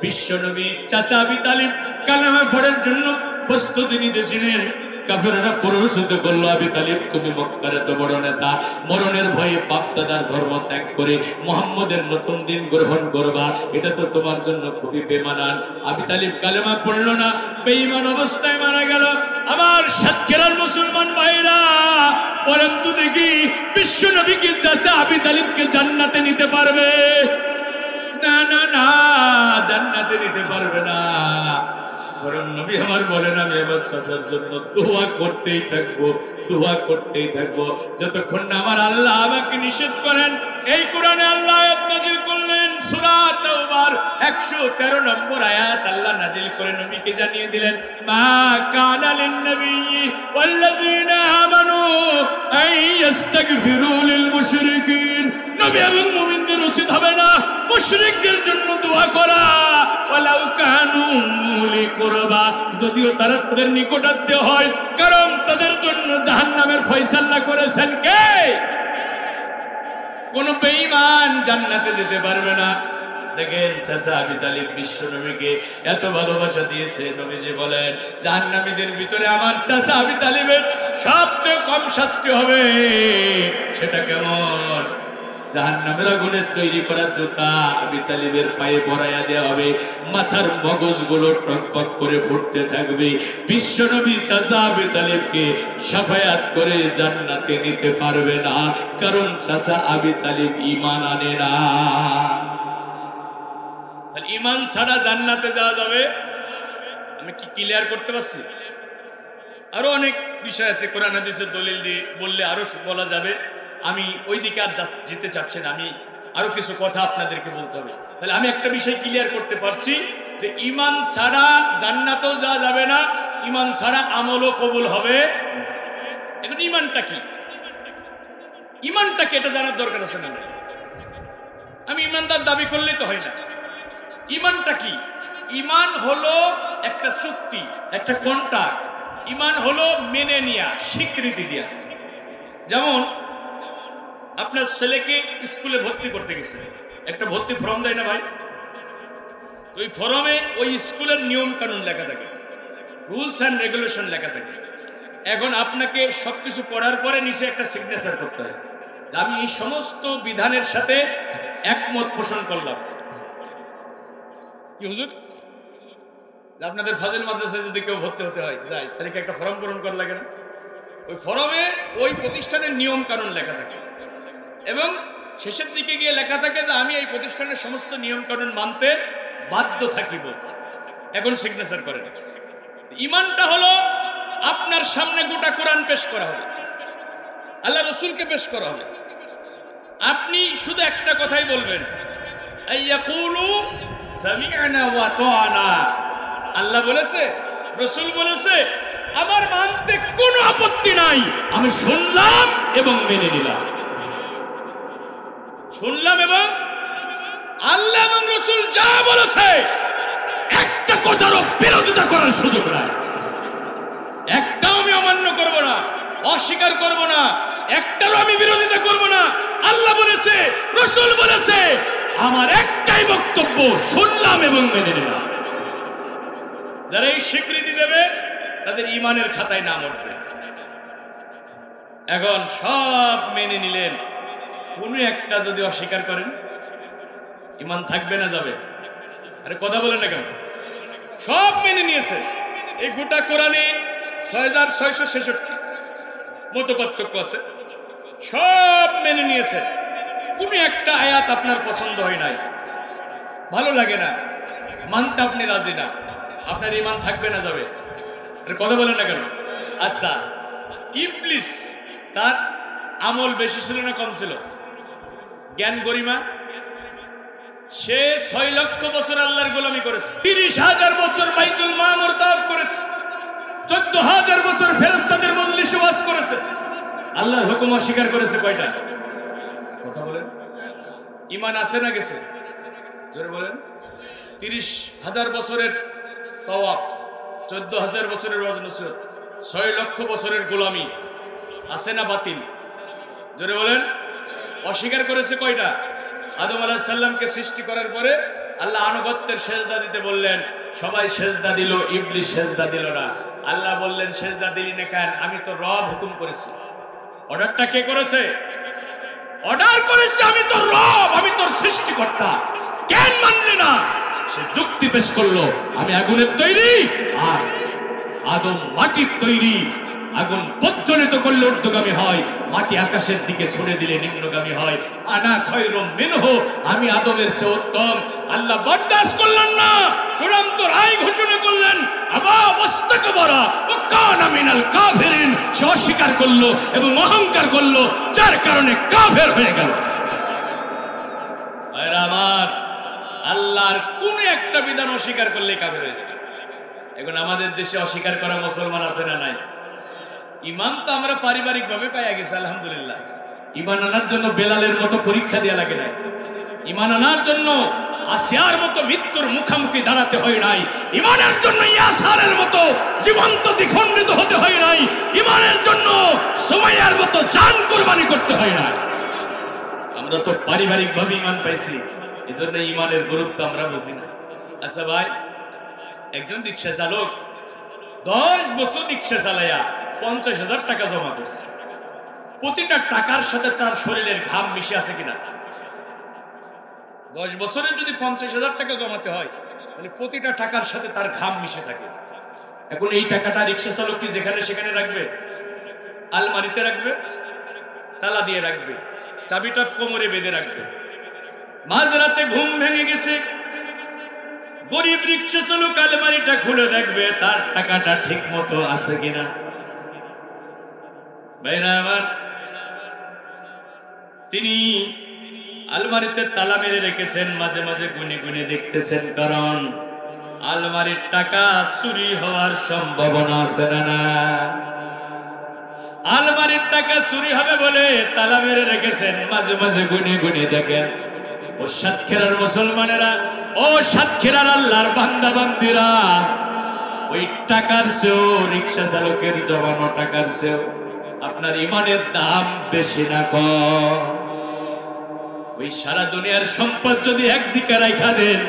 বিশ্বনবী চাচা আবি তালিব কালেমা পড়ার জন্য প্রস্তুতি নিতেছিলেন। কাফেররা প্ররোচিত করলো, আবি তালিব তুমি মক্কার এত বড় নেতা, মরণের ভয়ে বাপ-দাদার ধর্ম ত্যাগ করে মুহাম্মদের নতুন দিন গ্রহণ করবা, এটা তো তোমার জন্য খুবই বেমানান। আবি তালিব কালেমা পড়লো না, বেঈমান অবস্থায় মারা গেল। আমার সাতক্ষীরার মুসলমান ভাইরা বলেন তো দেখি, বিশ্ব নবী কি চাচা আবি তালিবকে জান্নাতে নিতে পারবে? না না না, জান্নাতে নিতে পারবে না। বরং নবী আমার বলেন, আমি আমার চাচার জন্য দোয়া করতেই থাকবো, দোয়া করতেই থাকবো যতক্ষণ না আমার আল্লাহ আমাকে নিষেধ করেন। এই কোরআনে আল্লাহ আয়াত নাযিল করলেন, সূরা তাওবার 113 নম্বর আয়াত আল্লাহ নাযিল করে নবীকে জানিয়ে দিলেন, মা কানা লিন-নাবিয়্যি ওয়াল্লাযীনা আমানু আন ইস্তাগফিরু লিল মুশরিকিন। নবী এবং মুমিনদের উচিত হবে না মুশরিকদের জন্য দোয়া করা, ওয়ালাউ কানু উলি কুরবা, যদিও তারা তাদের নিকটাত্মীয় হয়, কারণ তাদের জন্য জাহান্নামের ফয়সালা করেছেন কে? কোন বেঈমান জান্নাতে যেতে পারবে না। দেখেন চাচা আবি তালিব বিশ্ব নবীকে এত ভালোবাসা দিয়েছে। নবীজি বলেন, জাহান্নামীদের ভিতরে আমার চাচা আবি তালিবের সবচেয়ে কম শাস্তি হবে। সেটা কেমন? জাহান্নামের আগুনের তৈরি করা জুতা আবি তালিবের পায়ে পরাইয়া দেওয়া হবে, মাথার মগজগুলো টকবক করে ফুটতে থাকবে। বিশ্ব নবী চাচা আবি তালিবকে শাফায়াত করে জান্নাতে নিতে পারবে না, কারণ চাচা আবি তালিব ঈমান আনে না। ঈমান ছাড়া জান্নাতে যাওয়া যাবে? আমি কি ক্লিয়ার করতে পারছি? আরো অনেক বিষয় আছে, কোরআন হাদিসের দলিল দিয়ে বললে আরো বলা যাবে। আমি ওই দিকে আর যেতে চাচ্ছি না, আমি আরো কিছু কথা আপনাদেরকে বলতে হবে। তাহলে আমি একটা বিষয় ক্লিয়ার করতে পারছি যে ঈমান ছাড়া জান্নাতেও যাওয়া যাবে না, ঈমান ছাড়া আমলও কবুল হবে। এখন ঈমানটা কি? ঈমানটা কি এটা জানার দরকার আছে না? আমি ঈমানদার দাবি করলেই তো হয় না। ঈমানটা কি? ঈমান হলো একটা চুক্তি, একটা কন্ট্রাক্ট। ঈমান হলো মেনে নেওয়া, স্বীকৃতি দেওয়া। যেমন আপনার ছেলেকে স্কুলে ভর্তি করতে গেছে, একটা ভর্তি ফর্ম দেয় না ভাই? ওই ফর্মে ওই স্কুলের নিয়ম কানুন লেখা থাকে, রুলস অ্যান্ড রেগুলেশন লেখা থাকে। এখন আপনাকে সবকিছু পড়ার পরে নিচে একটা সিগনেচার করতে হয়, আমি এই সমস্ত বিধানের সাথে একমত পোষণ করলাম। কি হুজুর, আপনাদের ফাজিল মাদ্রাসায় যদি কেউ ভর্তি হতে হয় যায়, তাহলে কি একটা ফর্ম পূরণ করা লাগে না? ওই ফর্মে ওই প্রতিষ্ঠানের নিয়ম কানুন লেখা থাকে এবং শেষের দিকে গিয়ে লেখা থাকে যে আমি এই প্রতিষ্ঠানের সমস্ত নিয়ম কানুন মানতে বাধ্য থাকিব। এখন সিগনেচার করেন। ঈমানটা হলো আপনার সামনে গোটা কোরআন পেশ করা হবে, আল্লাহ রসুলকে পেশ করা হবে, আপনি শুধু একটা কথাই বলবেন, আইয়াকুলু সামি'না ওয়া আতা'না। আল্লাহ বলেছে, রসুল বলেছে, আমার মানতে কোনো আপত্তি নাই, আমি শুনলাম এবং মেনে নিলাম। শুনলাম এবং আল্লাহ এবং রসুল যা বলেছে একটা কথারও বিরোধিতা করার সুযোগ নাই। একটাও আমি অমান্য করব না, অস্বীকার করব না, একটারও আমি বিরোধিতা করব না। আল্লাহ বলেছে, রসুল বলেছে, আমার একটাই বক্তব্য, শুনলাম এবং মেনে নিলাম। যারা এই স্বীকৃতি দেবে তাদের ইমানের খাতায় নাম উঠবে। এখন সব মেনে নিলেন, কোনো একটা যদি অস্বীকার করেন ইমান থাকবে না যাবে? আরে কথা বলেন না কেন? সব মেনে নিয়েছে। এই গোটা কোরআনে ৬৬৬৬ মত পার্থক্য আছে, সব মেনে নিয়েছে। কোন একটা আয়াত আপনার পছন্দ হয় নাই, ভালো লাগে না, মানতে আপনি রাজি না, আপনার ইমান থাকবে না যাবে? আরে কথা বলেন না কেন? আচ্ছা, ইবলিস তার আমল বেশি ছিল না কম ছিল? জ্ঞান গরিমা, সে ৬ লক্ষ বছর আল্লাহর গোলামি করেছে, ৩০,০০০ বছর বাইতুল মামুর তাওয়াফ করেছে, ১৪,০০০ বছর ফেরেশতাদের মজলিসে ওয়াজ করেছে, আল্লাহর হুকুম অস্বীকার করেছে কয়টা? কথা বলেন। ইমান আছে না গেছে? জোরে বলেন। ৩০,০০০ বছরের তাওয়াফ, ১৪,০০০ বছরের ওয়াজ নসিহত, ৬ লক্ষ বছরের গোলামি, আছে না বাতিল? জোরে বলেন। অস্বীকার করেছে কয়টা? আদম আলাইহিস সালামকে সৃষ্টি করার পরে আল্লাহ আনুগত্যের সেজদা দিতে বললেন, সবাই সেজদা দিল, ইবলিস সেজদা দিল না। আল্লাহ বললেন, সেজদা দিলি না কেন? আমি তো রব হুকুম করেছি। অর্ডারটা কে করেছে? অর্ডার করেছে আমি তো রব, আমি তোর সৃষ্টিকর্তা, কেন মানলি না? সে যুক্তি পেশ করলো, আমি আগুনের তৈরি আর আদম মাটির তৈরি। আগুন প্রজ্বলিত করলে ঊর্ধ্বগামী হয়, মাটি আকাশের দিকে ছুড়ে দিলে নিম্নগামী হয়। আনা খায়রুম মিনহু, আমি আদমের চেয়ে উত্তম। আল্লাহ বরদাস্ত করলেন না, চূড়ান্ত রায় ঘোষণা করলেন, আবা ওয়াস্তাকবারা ওয়া কানা মিনাল কাফিরিন। সে অস্বীকার করলো এবং অহংকার করলো, যার কারণে কাফের হয়ে গেল। আমার আল্লাহর কোন একটা বিধান অস্বীকার করলে কাফের হয়ে যায়। এখন আমাদের দেশে অস্বীকার করা মুসলমান আছে না নাই? ইমান তো আমরা পারিবারিক ভাবে পাইয়া গেছি আলহামদুলিল্লাহ। ইমান আনার জন্য বেলালের মতো পরীক্ষা দেওয়া লাগে নাই, ইমান আনার জন্য আসিয়ার মতো মৃত্যুর মুখোমুখি দাঁড়াতে হয় নাই, ইমানের জন্য ইয়াসারের মতো জীবন্ত দ্বিখণ্ডিত হতে হয় নাই, ইমানের জন্য সুমাইয়ার মতো জান কুরবানি করতে হয় না। আমরা তো পারিবারিক ভাবে ইমান পাইছি, এজন্য ইমানের গুরুত্ব আমরা বুঝি না। আচ্ছা ভাই, একজন রিক্সা চালক 10 বছর রিক্সা চালাইয়া 50,000 টাকা জমা করছে। প্রতিটা টাকার সাথে তার শরীরের ঘাম মিশে আছে কিনা? 10 বছরে যদি 50,000 টাকা জমাতে হয়, তাহলে প্রতিটা টাকার সাথে তার ঘাম মিশে থাকে। এখন এই টাকাটা রিক্সা চালক কি যেখানে সেখানে রাখবে? আলমারিতে রাখবে, তালা দিয়ে রাখবে, চাবিটা কোমরে বেঁধে রাখবে। মাঝরাতে ঘুম ভেঙে গেছে, গরিব রিক্সা চালক আলমারিটা খুলে দেখবে তার টাকাটা ঠিক মতো আছে কিনা। ভাইরা আমার, তিনি আলমারিতে তালা মেরে রেখেছেন, মাঝে মাঝে গুনে গুনে দেখতেছেন, কারণ আলমারির টাকা চুরি হওয়ার সম্ভাবনা আছে না। আলমারির টাকা চুরি হবে বলে তালা মেরে রেখেছেন, মাঝে মাঝে গুনে গুনে দেখেন। ও সাতক্ষীরার মুসলমানেরা, ও সাতক্ষীরার আল্লাহর বান্দা বান্দিরা, ওই টাকার চেয়েও, রিক্সা চালকের জমানো টাকার চেয়েও আপনার ইমানের দাম বেশি না কম? ওই সারা দুনিয়ার সম্পদ যদি একদিকে রাখা দেন,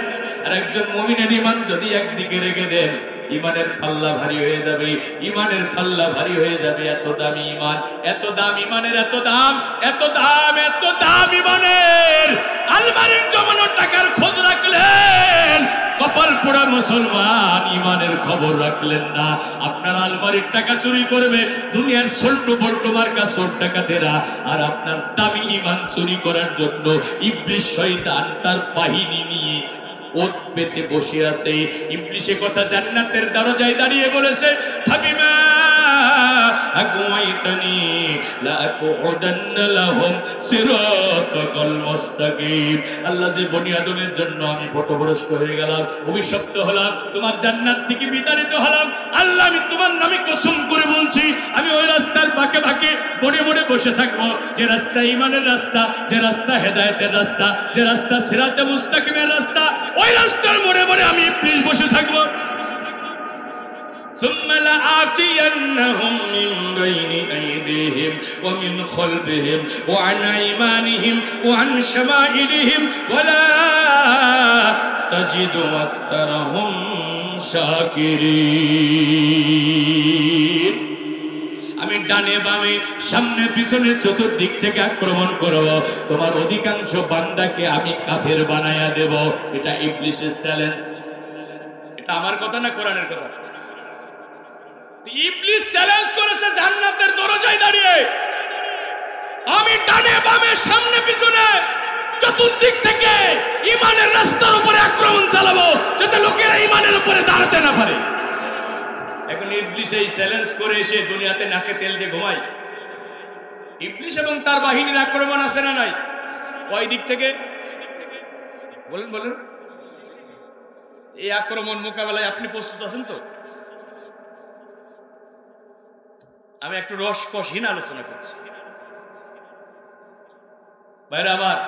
আর একজন মুমিনের ইমান যদি একদিকে রেখে দেন, ইমানের পাল্লা ভারী হয়ে যাবে, ইমানের পাল্লা ভারী হয়ে যাবে। এত দামি ইমান, এত দাম ইমানের, এত দাম, এত দাম, এত দাম ইমানের। আলমারির জমানো টাকার খোঁজ রাখলেন, কপাল পোড়া মুসলমান, ইমানের খবর রাখলেন না। আপনার আলমারির টাকা চুরি করবে দুনিয়ার সল্টু বল্টু মার্কা চোর ডাকাতেরা, আর আপনার দামি ইমান চুরি করার জন্য ইবলিস শয়তান তার বাহিনী নিয়ে ওত পেতে বসে আছে। ইবলিস কথা জান্নাতের দরজায় দাঁড়িয়ে বলেছে, ফাবিমা আগুয়াইতানি লা আকুউদান্না লাহুম সিরাতাকাল মুস্তাকিম। আল্লাহ যে বনি আদমের জন্য আমি পথভ্রষ্ট হয়ে গেলাম, অভিশপ্ত হলাম, তোমার জান্নাত থেকে বিতাড়িত হলাম, আল্লাহ আমি তোমার নামে কসম করে বলছি, আমি ওই রাস্তার বাঁকে বাঁকে বনে বনে বসে থাকবো, যে রাস্তা ইমানের রাস্তা, যে রাস্তা হেদায়েতের রাস্তা, যে রাস্তা সিরাতে মুস্তাকিমের রাস্তা, ওই রাস্তার মোড়ে মোড়ে আমি প্লিজ বসে থাকবো। ثم لآتينهم من بين أيديهم ومن خلفهم وعن أيمانهم وعن شمائلهم ولا تجد أكثرهم শাকিরিন। আমি ডানে বামে সামনে পিছনে চতুর্দিক থেকে আক্রমণ করব, তোমার অধিকাংশ বান্দাকে আমি কাফের বানায়া দেব। এটা ইবলিসের চ্যালেঞ্জ। এটা আমার কথা না কোরআনের কথা? ইবলিস চ্যালেঞ্জ করেছে জান্নাতের দরজায় দাঁড়িয়ে, আমি ডানে বামে সামনে পিছনে চতুর্দিক থেকে ঈমানের রাস্তার উপরে আক্রমণ চালাবো, যাতে লোকেরা ঈমানের উপরে দাঁড়াতে না পারে। এখন ইবলিস এই চ্যালেঞ্জ করে এসে দুনিয়াতে নাকে তেল দিয়ে ঘুমায়। ইবলিস এবং তার বাহিনীর আক্রমণ আছে না নাই? কয় দিক থেকে বলেন বলেন? এই আক্রমণ মোকাবেলায় আপনি প্রস্তুত আছেন তো? আমি একটু রসকসহীন আলোচনা করছি ভাইরা আমার,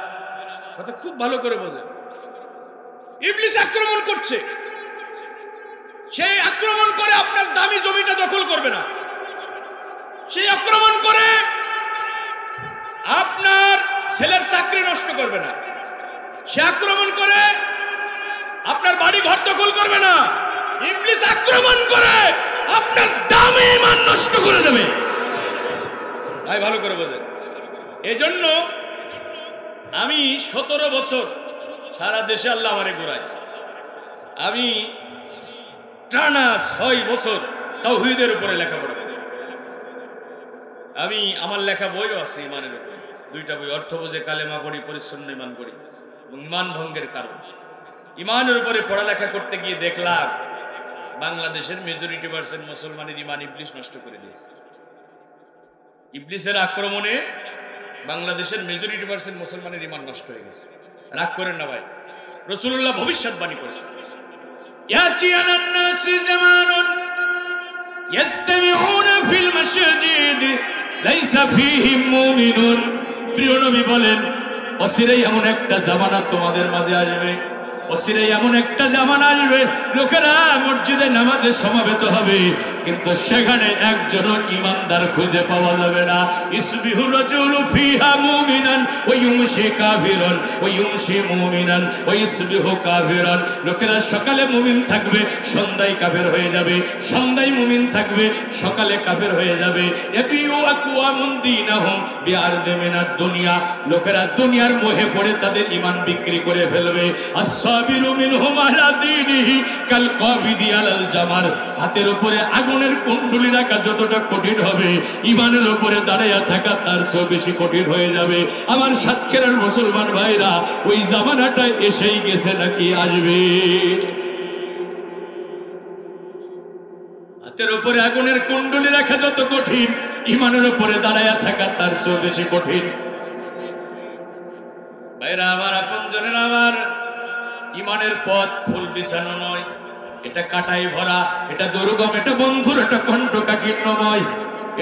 কথা খুব ভালো করে বোঝেন। ইবলিস আক্রমণ করছে, সেই আক্রমণ করে আপনার দামি জমিটা দখল করবে না, সেই আক্রমণ করে আপনার ছেলের চাকরি নষ্ট করবে না, সে আক্রমণ করে আপনার বাড়ি ঘর দখল করবে না। ইবলিস আক্রমণ করে আপনার দামি ঈমান নষ্ট করে দেবে। ভাই ভালো করে বোঝেন। এজন্য আমি 17 বছর সারা দেশে আল্লাহ আমারে ঘুরায়, আমি টানা 6 বছর তাওহীদের উপরে লেখাপড়া করি। আমি আমার লেখা বইও আছে ঈমানের উপরে, 2টা বই, অর্থ বোঝে কালেমা পড়ি, পরিচ্ছন্ন ঈমান করি এবং ঈমান ভঙ্গের কারণ। ঈমানের উপরে পড়ালেখা করতে গিয়ে দেখলাম বাংলাদেশের মেজরিটি পার্সেন্ট মুসলমানের ঈমান ইবলিস নষ্ট করে দিয়েছে। ইবলিসের আক্রমণে বাংলাদেশের মেজরিটি পার্সেন্ট মুসলমানের ঈমান নষ্ট হয়ে গেছে। রাগ করেন না ভাই, রাসূলুল্লাহ ভবিষ্যৎবাণী করেছেন, ইয়াতি আলান নাসি জামানুন ইয়াসতামিউনা ফিল মাসাজিদ লাইসা ফীহিম মুমিনুন। প্রিয় নবী বলেন, অচিরেই এমন একটা জামানা তোমাদের মাঝে আসবে, অচিরেই এমন একটা জামানা আসবে, লোকেরা মসজিদে নামাজে সমবেত হবে, কিন্তু সেখানে একজনও ঈমানদার খুঁজে পাওয়া যাবে না। ইসবিহু রাজুলু ফিহা মুমিনান ওয়া ইউমসি কাফিরান ওয়া ইউমসি মুমিনান ওয়া ইসবিহু কাফিরান। লোকেরা সকালে মুমিন থাকবে, সন্ধ্যায় কাফের হয়ে যাবে, সন্ধ্যায় মুমিন থাকবে, সকালে কাফের হয়ে যাবে। ইয়াবিউ আকওয়ামুন দীনাহুম বিআরদি মিনাদ দুনিয়া। লোকেরা দুনিয়ার মোহে পড়ে তাদের ঈমান বিক্রি করে ফেলবে। আসসাবিরু মিনহুম আলা দীনিহি কাল কাবিদি আলাল জামার। হাতের উপরে আগুনের কুণ্ডলি রাখা যতটা কঠিন হবে, ঈমানের উপরে দাঁড়াইয়া থাকা তার চেয়ে বেশি কঠিন হয়ে যাবে। আমার সাতক্ষীরার মুসলমান ভাইরা, ওই জামানাটা এসেই গেছে নাকি আসবে? হাতের উপরে আগুনের কুণ্ডলি রাখা যত কঠিন, ঈমানের উপরে দাঁড়াইয়া থাকা তার চেয়ে বেশি কঠিন। ভাইরা আমার, আপনজনেরা আমার, ঈমানের পথ ফুল বিছানো নয়, এটা কাটাই ভরা, এটা দুর্গম, এটা বন্ধুর, এটা কণ্টকাকীর্ণ নয়,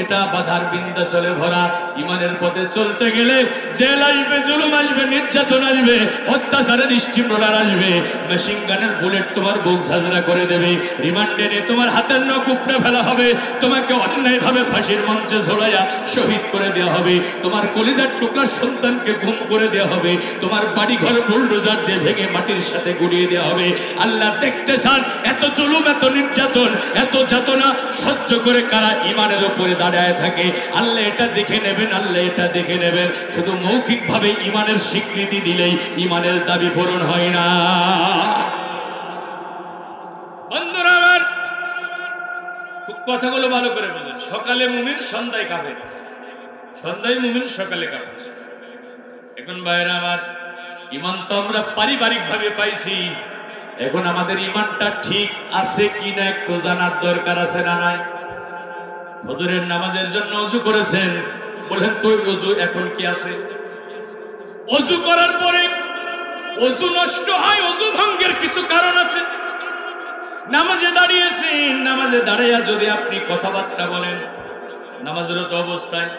এটা বাধার বিন্ধ্যাচলে ভরা। ঈমানের পথে চলতে গেলে জেল আসবে, জুলুম আসবে, নির্যাতন আসবে, অত্যাচারের স্টিমরোলার আসবে, মেশিন গানের বুলেট তোমার বুক ঝাঁঝরা করে দেবে, রিমান্ডে নিয়ে তোমার হাতের নখ উপড়ে ফেলা হবে, তোমাকে অন্যায়ভাবে ফাঁসির মঞ্চে ঝোলাইয়া শহীদ করে দেওয়া হবে, তোমার কলিজার টুকরা সন্তানকে গুম করে দেওয়া হবে, তোমার বাড়ি ঘর বুলডোজার দিয়ে ভেঙে মাটির সাথে গুড়িয়ে দেওয়া হবে। আল্লাহ দেখতে চান এত জুলুম, এত নির্যাতন, এত যাতনা সহ্য করে কারা ঈমানের উপরে দাঁড়ায় থাকে। আল্লাহ এটা দেখে নেবেন, আল্লাহ এটা দেখে নেবেন। শুধু মৌখিক ভাবে ঈমানের স্বীকৃতি দিলেই ঈমানের দাবি পূরণ হয় না। বন্ধুরা আমার, কথাগুলো ভালো করে বুঝেন। সকালে মুমিন, সন্ধ্যায় কাফের, সন্ধ্যায় মুমিন, সকালে কাফের। এখন ভাইরা আমার, ঈমান তো আমরা পারিবারিক ভাবে পাইছি, এখন আমাদের ঈমানটা ঠিক আছে কিনা একটু জানার দরকার আছে না নাই? ফজরের নামাজের জন্য ওযু করেছেন, বলেন তো ওযু এখন কি আছে? ওযু করার পরে ওযু নষ্ট হয়, ওযু ভঙ্গের কিছু কারণ আছে। নামাজে দাঁড়িয়েছেন, নামাজে দাঁড়াইয়া যদি আপনি কথাবার্তা বলেন নামাজরত অবস্থায়,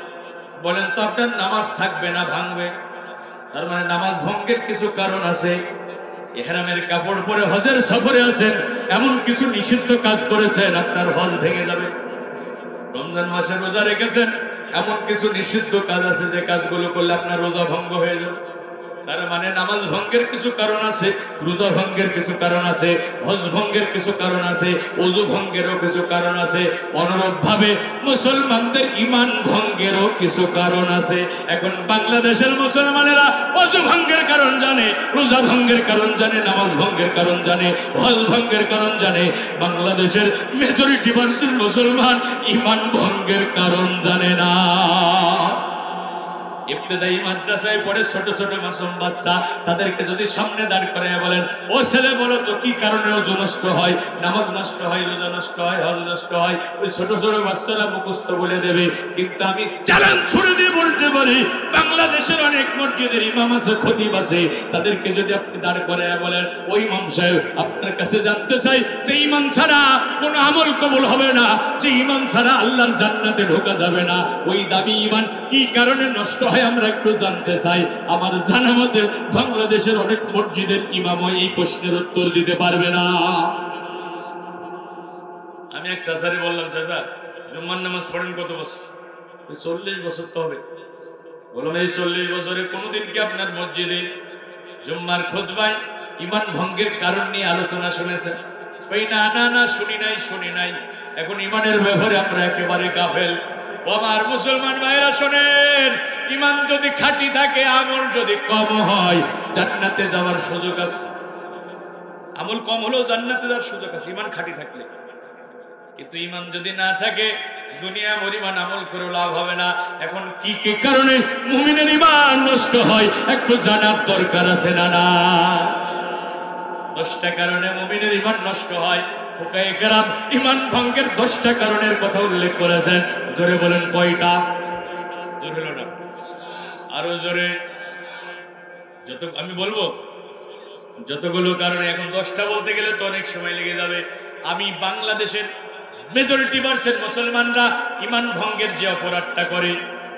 বলেন তো আপনার নামাজ থাকবে না, ভাঙবে। তার মানে নামাজ ভঙ্গের কিছু কারণ আছে। ইহরামের কাপড় পরে হজের সফরে আছেন, এমন কিছু নিষিদ্ধ কাজ করেছেন, আপনার হজ ভেঙে যাবে। রমজান মাসে রোজা রেখেছেন, এমন কিছু নিষিদ্ধ কাজ আছে যে কাজগুলো করলে আপনার রোজা ভঙ্গ হয়ে যাবে। তার মানে নামাজ ভঙ্গের কিছু কারণ আছে, রোজা ভঙ্গের কিছু কারণ আছে, হজ ভঙ্গের কিছু কারণ আছে, ওযু ভঙ্গেরও কিছু কারণ আছে। অনুরূপভাবে মুসলমানদের ঈমান ভঙ্গেরও কিছু কারণ আছে। এখন বাংলাদেশের মুসলমানেরা ওযু ভঙ্গের কারণ জানে, রোজা ভঙ্গের কারণ জানে, নামাজ ভঙ্গের কারণ জানে, হজ ভঙ্গের কারণ জানে। বাংলাদেশের মেজরিটি পার্সেন্ট মুসলমান ঈমান ভঙ্গের কারণ জানে না। ইবতেদায়ী মাদ্রাসায় পড়ে ছোট ছোট মাসুম বাচ্চা, তাদেরকে যদি সামনে দাঁড় করে বলেন, ও ছেলে বলো তো কি কারণে ওযু নষ্ট হয়, নামাজ নষ্ট হয়, রোজা নষ্ট হয়, হজ নষ্ট হয়, ওই ছোট ছোট বাচ্চারা মুখস্থ বলে দেবে। কিন্তু আমি চ্যালেঞ্জ ছুড়ে দিয়ে বলতে পারি, বাংলাদেশের অনেক মসজিদের ইমাম আছে, খতিব আছে, তাদেরকে যদি আপনি দাঁড় করে বলেন, ওই ইমাম সাহেব আপনার কাছে জানতে চাই যে ঈমান ছাড়া কোনো আমল কবুল হবে না, যে ঈমান ছাড়া আল্লাহর জান্নাতে ঢোকা যাবে না, ওই দামি ঈমান কি কারণে নষ্ট হয় আমরা একটু জানতে চাই। আমার জানা মতে বাংলাদেশের অনেক মসজিদের ইমামও এই প্রশ্নের উত্তর দিতে পারবে না। আমি এক চাচারে বললাম, চাচা জুম্মার নামাজ পড়েন কত বছর? 40 বছর তো হবে। বললাম এই 40 বছরে কোনোদিন কি আপনার মসজিদে জুম্মার খুতবায় ঈমান ভঙ্গের কারণ নিয়ে আলোচনা শুনেছেন? ওই না না না, শুনি নাই। এখন ঈমানের ব্যাপারে আমরা একেবারে গাফেল। ও আমার মুসলমান ভাইরা শোনেন, ঈমান যদি খাঁটি থাকে, আমল যদি কম হয়, জান্নাতে যাওয়ার সুযোগ আছে। আমল কম হলেও জান্নাতে যাওয়ার সুযোগ আছে ঈমান খাঁটি থাকলে। কিন্তু ঈমান যদি না থাকে, দুনিয়া পরিমাণ আমল করে লাভ হবে না। এখন কি কি কারণে মুমিনের ঈমান নষ্ট হয় একটু জানার দরকার আছে না? না, 10টা কারণে মুমিনের ঈমান নষ্ট হয়। ফুকায়ে কেরাম ঈমান ভঙ্গের 10টা কারণের কথা উল্লেখ করেছেন। জোরে বলেন কয়টা? জোর হলো না, আরো জোরে। আমি বলবো যতগুলো কারণে, এখন 10টা বলতে গেলে তো অনেক সময় লেগে যাবে। আমি বাংলাদেশের মেজরিটি পার্সেন্ট মুসলমানরা ঈমান ভঙ্গের যে অপরাধটা করে,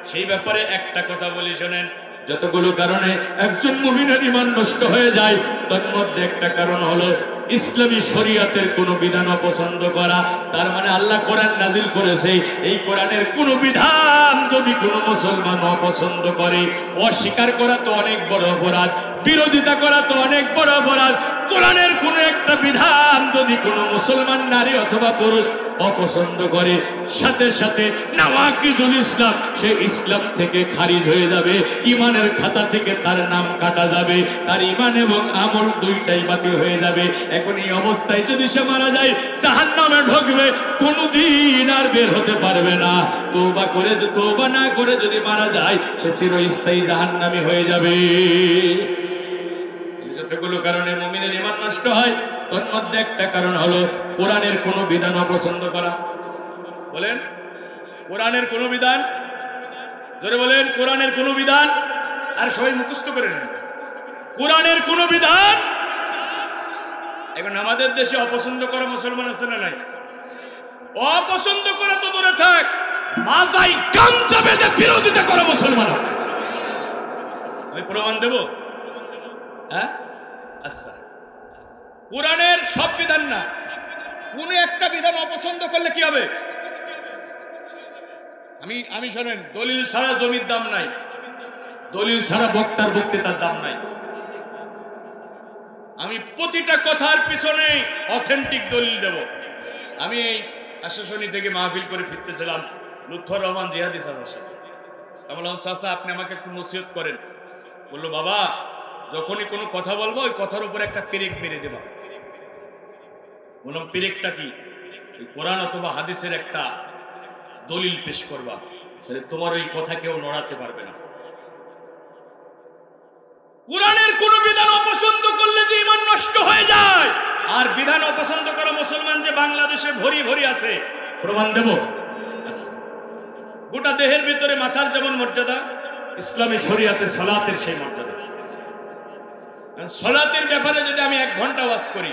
সেই ব্যাপারে একটা কথা বলি শোনেন। যতগুলো কারণে একজন মুমিনের ঈমান নষ্ট হয়ে যায়, তার মধ্যে একটা কারণ হলো ইসলামী শরীয়তের কোন বিধান অপছন্দ করা। তার মানে আল্লাহ কোরআন নাজিল করেছে, এই কোরআনের কোন বিধান যদি কোন মুসলমান অপছন্দ করে, অস্বীকার করা তো অনেক বড় অপরাধ, বিরোধিতা করা তো অনেক বড় অপরাধ। কোরআনের কোন একটা বিধান যদি কোন মুসলমান নারী অথবা পুরুষ অপছন্দ করে, সাথে সাথে নাওয়াকিজুল ইসলাম, সে ইসলাম থেকে খারিজ হয়ে যাবে, ঈমানের খাতা থেকে তার নাম কাটা যাবে, তার ঈমান এবং আমল দুইটাই বাতিল হয়ে যাবে। এখন এই অবস্থায় যদি সে মারা যায়, জাহান্নামে ঢুকবে, কোনদিন আর বের হতে পারবে না। তওবা না করে যদি মারা যায়, সে চিরস্থায়ী জাহান্নামী হয়ে যাবে। যতগুলো কারণে মুমিনের ঈমান নষ্ট হয়, তার মধ্যে একটা কারণ হলো কোরআনের কোনো বিধান অপছন্দ করা। বলেন কোরআনের কোনো বিধান, জোরে বলেন কোরআনের কোনো বিধান। আর সবাই মুখস্থ করে নেন, কোরআনের কোনো বিধান। এখন আমাদের দেশে অপছন্দ করা মুসলমান আছে না নাই? অপছন্দ করা তো দূরে থাক, মাজাই গামছা বেঁধে বিরোধিতা করা মুসলমান আছে। আমি প্রমাণ দেব। হ্যাঁ, আচ্ছা, কোরআনের সব বিধান না, কোন একটা বিধান অপছন্দ করলে কি হবে? আমি শোনেন, দলিল ছাড়া জমির দাম নাই, দলিল ছাড়া বক্তার বক্তৃতার দাম নাই। আমি প্রতিটা কথার পিছনে অথেন্টিক দলিল দেব। আমি এই আশাশনী থেকে মাহফিল করে ফিরতেছিলাম, লুৎফর রহমান জিহাদি চাচার সাথে। আমি বললাম, চাচা আপনি আমাকে একটু নসিহত করেন। বললো, বাবা যখনই কোনো কথা বলবো, ওই কথার উপর একটা পেরেক মেরে দেবা। বললাম, পেরেকটা কি? কোরআন অথবা হাদিসের একটা দলিল পেশ করবা, তাহলে তোমার ওই কথা কেউ নড়াতে পারবে না। কোরআনের কোন বিধান অপছন্দ করলে যে ঈমান নষ্ট হয়ে যায়। আর বিধান অপছন্দ করা মুসলমান যে বাংলাদেশে ভরি ভরি আছে, প্রমাণ দেব। গোটা দেহের ভিতরে মাথার যেমন মর্যাদা, ইসলামী শরীয়তে সালাতের সেই মর্যাদা। সালাতের ব্যাপারে যদি আমি 1 ঘন্টা ওয়াজ করি,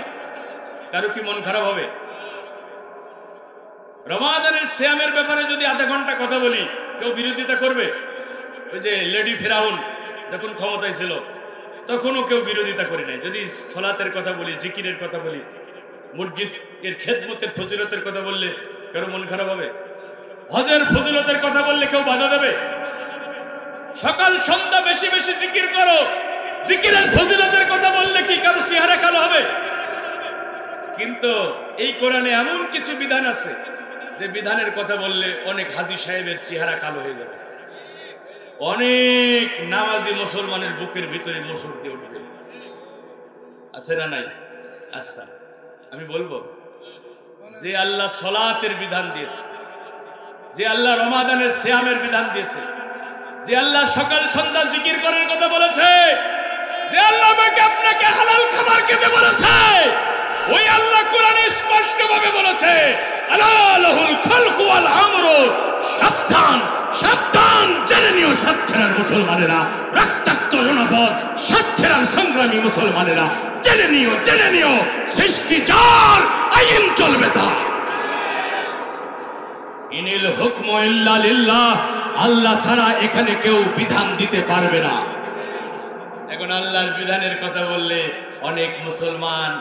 কারো কি মন খারাপ হবে? রমাদানের সিয়ামের ব্যাপারে যদি আধা ঘন্টা কথা বলি, কেউ বিরোধিতা করবে? ওই যে লেডি ফেরাউন যখন ক্ষমতায় ছিল, তখনও কেউ বিরোধিতা করে নাই। যদি সালাতের কথা বলি, জিকিরের কথা বলি, মসজিদ এর খেদমতের ফজিলতের কথা বললে কারো মন খারাপ হবে? হজের ফজিলতের কথা বললে কেউ বাধা দেবে? সকাল সন্ধ্যা বেশি বেশি জিকির করো, জিকিরের ফজিলতের কথা বললে কি কারো চেহারা কালো হবে? কিন্তু এই কোরআনে এমন কিছু বিধান আছে যে বিধানের কথা বললে অনেক হাজী সাহেবের চেহারা কালো হয়ে যাবে, অনেক নামাজি মুসলমানের বুকের ভিতরে মোচড় দিয়ে উঠবে। আছে না নাই? আচ্ছা, আমি বলবো যে আল্লাহ সলাতের বিধান দিয়েছে, যে আল্লাহ রমাদানের সিয়ামের বিধান দিয়েছে, যে আল্লাহ সকাল সন্ধ্যা জিকির করার কথা বলেছে, যে আল্লাহ আমাকে আপনাকে হালাল খাবার খেতে বলেছে, ওই আল্লাহ কোরআনে স্পষ্টভাবে বলেছে আলা লাহুল খালকু ওয়াল আমরু, সাবধান সাবধান, জেনে নিও সাতক্ষীরার মুসলমানেরা, রক্তাক্ত জনপদ সাতক্ষীরার সংগ্রামী মুসলমানেরা, জেনে নিও সৃষ্টি যার, আইন চলবে তার। ইনিল হুকমু ইল্লা লিল্লাহ, আল্লাহ ছাড়া এখানে কেউ বিধান দিতে পারবে না। এখন আল্লাহর বিধানের কথা বললে অনেক মুসলমান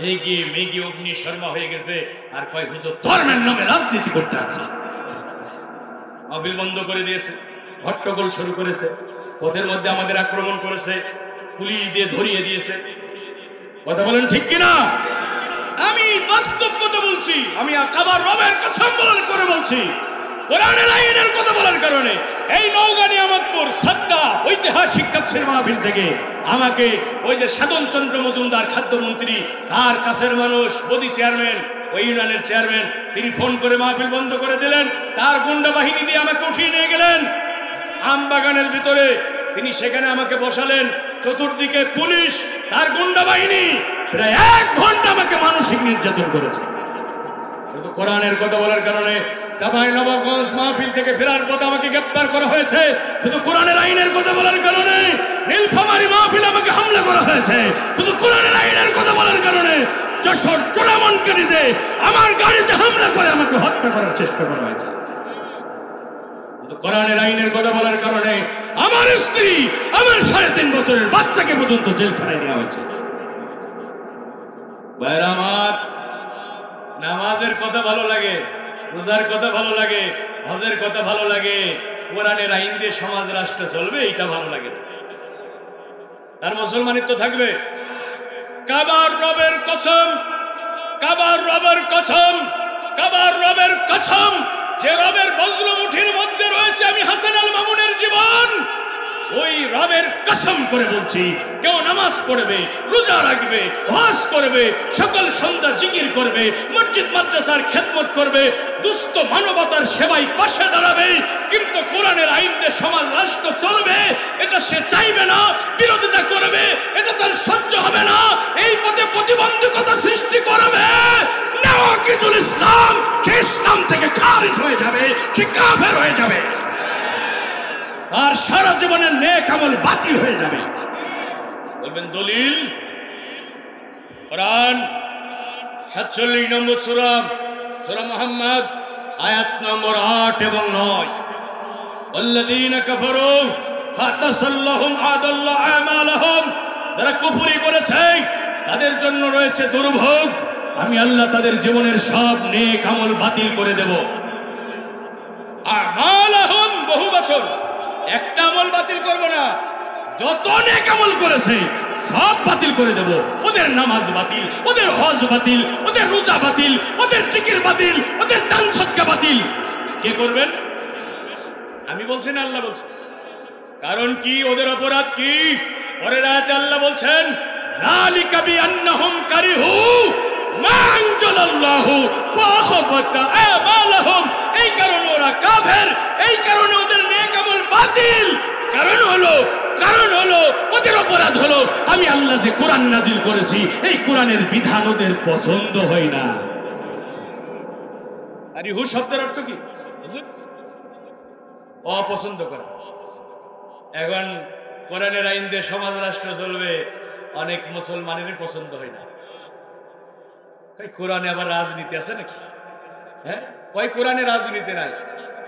রেগে মেগে অগ্নি শর্মা হয়ে গেছে, আর কয় হুজুর ধর্মের নামে রাজনীতি করতে আছে। মাহফিল বন্ধ করে দিয়েছে, হট্টগোল শুরু করেছে, পথের মধ্যে আমাদের আক্রমণ করেছে, পুলিশ দিয়ে ধরিয়ে দিয়েছে। কথা বলেন ঠিক কিনা? আমি বাস্তব কথা বলছি, আমি কাবার রবের কসম করে বলছি, কোরআনের আইনের কথা বলার কারণে এই নওগাঁ নিয়ামতপুর সাদ্দা ঐতিহাসিক তাফসীর মাহফিল থেকে আমাকে ওই যে সাধন চন্দ্র মজুমদার খাদ্যমন্ত্রী, তার কাছের মানুষ বদি চেয়ারম্যান, ওই ইউনিয়নের চেয়ারম্যান, তিনি ফোন করে মাহফিল বন্ধ করে দিলেন, তার গুন্ডা বাহিনী দিয়ে আমাকে উঠিয়ে নিয়ে গেলেন আমবাগানের ভিতরে। তিনি সেখানে আমাকে বসালেন, চতুর্দিকে পুলিশ, তার গুন্ডা বাহিনী, প্রায় 1 ঘন্টা আমাকে মানসিক নির্যাতন করেছে শুধু কোরআনের কথা বলার কারণে। চাঁপাইনবাবগঞ্জ মাহফিল থেকে ফেরার পথে আমাকে গ্রেফতার করা হয়েছে শুধু কোরআনের আইনের কথা বলার কারণে। নীলফামারী মাহফিল আমাকে হামলা করা হয়েছে শুধু কোরআনের আইনের কথা বলার কারণে। যশোর চোরামনকারীতে আমার গাড়িতে হামলা করে আমাকে হত্যা করার চেষ্টা করা হয়েছে শুধু কোরআনের আইনের কথা বলার কারণে। আমার স্ত্রী, আমার 3.5 বছরের বাচ্চাকে পর্যন্ত জেলখানায় নেওয়া হয়েছে। ভাইরা আমার, নামাজের কথা ভালো লাগে, রোজার কথা ভালো লাগে, হজের কথা ভালো লাগে, কোরআনের আইন দিয়ে সমাজ রাষ্ট্র চলবে এটা ভালো লাগে, তার মুসলমানিত্ব থাকবে। কাবার রবের কসম, কাবার রবের কসম, কাবার রবের কসম, যে রবের বজ্রমুঠির মধ্যে রয়েছে আমি হাসান আল মামুনের জীবন, ওই রবের কসম করে বলছি, কেউ নামাজ পড়বে, রোজা রাখবে, হজ করবে, সকাল সন্ধ্যা জিকির করবে, মসজিদ মাদ্রাসার খেদমত করবে, দুস্থ মানবতার সেবায় পাশে দাঁড়াবে, কিন্তু কোরআনের আইনে সমাজ রাষ্ট্র চলবে এটা সে চাইবে না, বিরোধিতা করবে, এটা তার সহ্য হবে না, এই পথে প্রতিবন্ধকতা সৃষ্টি করবে, নাওয়াকিজুল ইসলাম, সে ইসলাম থেকে খারিজ হয়ে যাবে, সে কাফের হয়ে যাবে, আর সারা জীবনের নেক আমল বাতিল হয়ে যাবে। বলবেন দলিল কোরআন 47 নম্বর সূরা, সূরা মুহাম্মদ, আয়াত নম্বর 8 এবং 9। ওয়াল্লাযীনা কাফারু ফাতাসাল্লাহুম আদাল্লাহু আমালাহুম, যারা কুফরি করেছে তাদের জন্য রয়েছে দুর্ভোগ, আমি আল্লাহ তাদের জীবনের সব নেক আমল বাতিল করে দেব। আমালাহুম, বহু বছর, একটা আমল বাতিল করব না, যত নেক আমল করেছে সব বাতিল করে দেব। ওদের নামাজ বাতিল, ওদের হজ বাতিল, ওদের রোজা বাতিল, ওদের জিকির বাতিল, ওদের দান সদকা বাতিল। কে করবেন? আমি বলছি না, আল্লাহ বলছেন। কারণ কি? ওদের অপরাধ কি? পরের আয়াতে আল্লাহ বলছেন যালিকা বিআন্নাহুম কারিহু মা আনজালাল্লাহু ফাহাবাতা আমালুহুম, এই কারণে ওরা কাফের, এই কারণে ওদের নেক আমল বাতিল। কারণ হলো ওদের অপরাধ হলো আমি আল্লাহ যে কোরআন নাজিল করেছি এই কোরআনের বিধান ওদের পছন্দ হয় না। আর ইহু শব্দের অর্থ কি? অপছন্দ করা। এখন কোরআনের আইন দিয়ে সমাজ রাষ্ট্র চলবে, অনেক মুসলমানেরই পছন্দ হয় না। কোরআনে আবার রাজনীতি আছে নাকি? হ্যাঁ, কয় কোরআনে রাজনীতি নাই।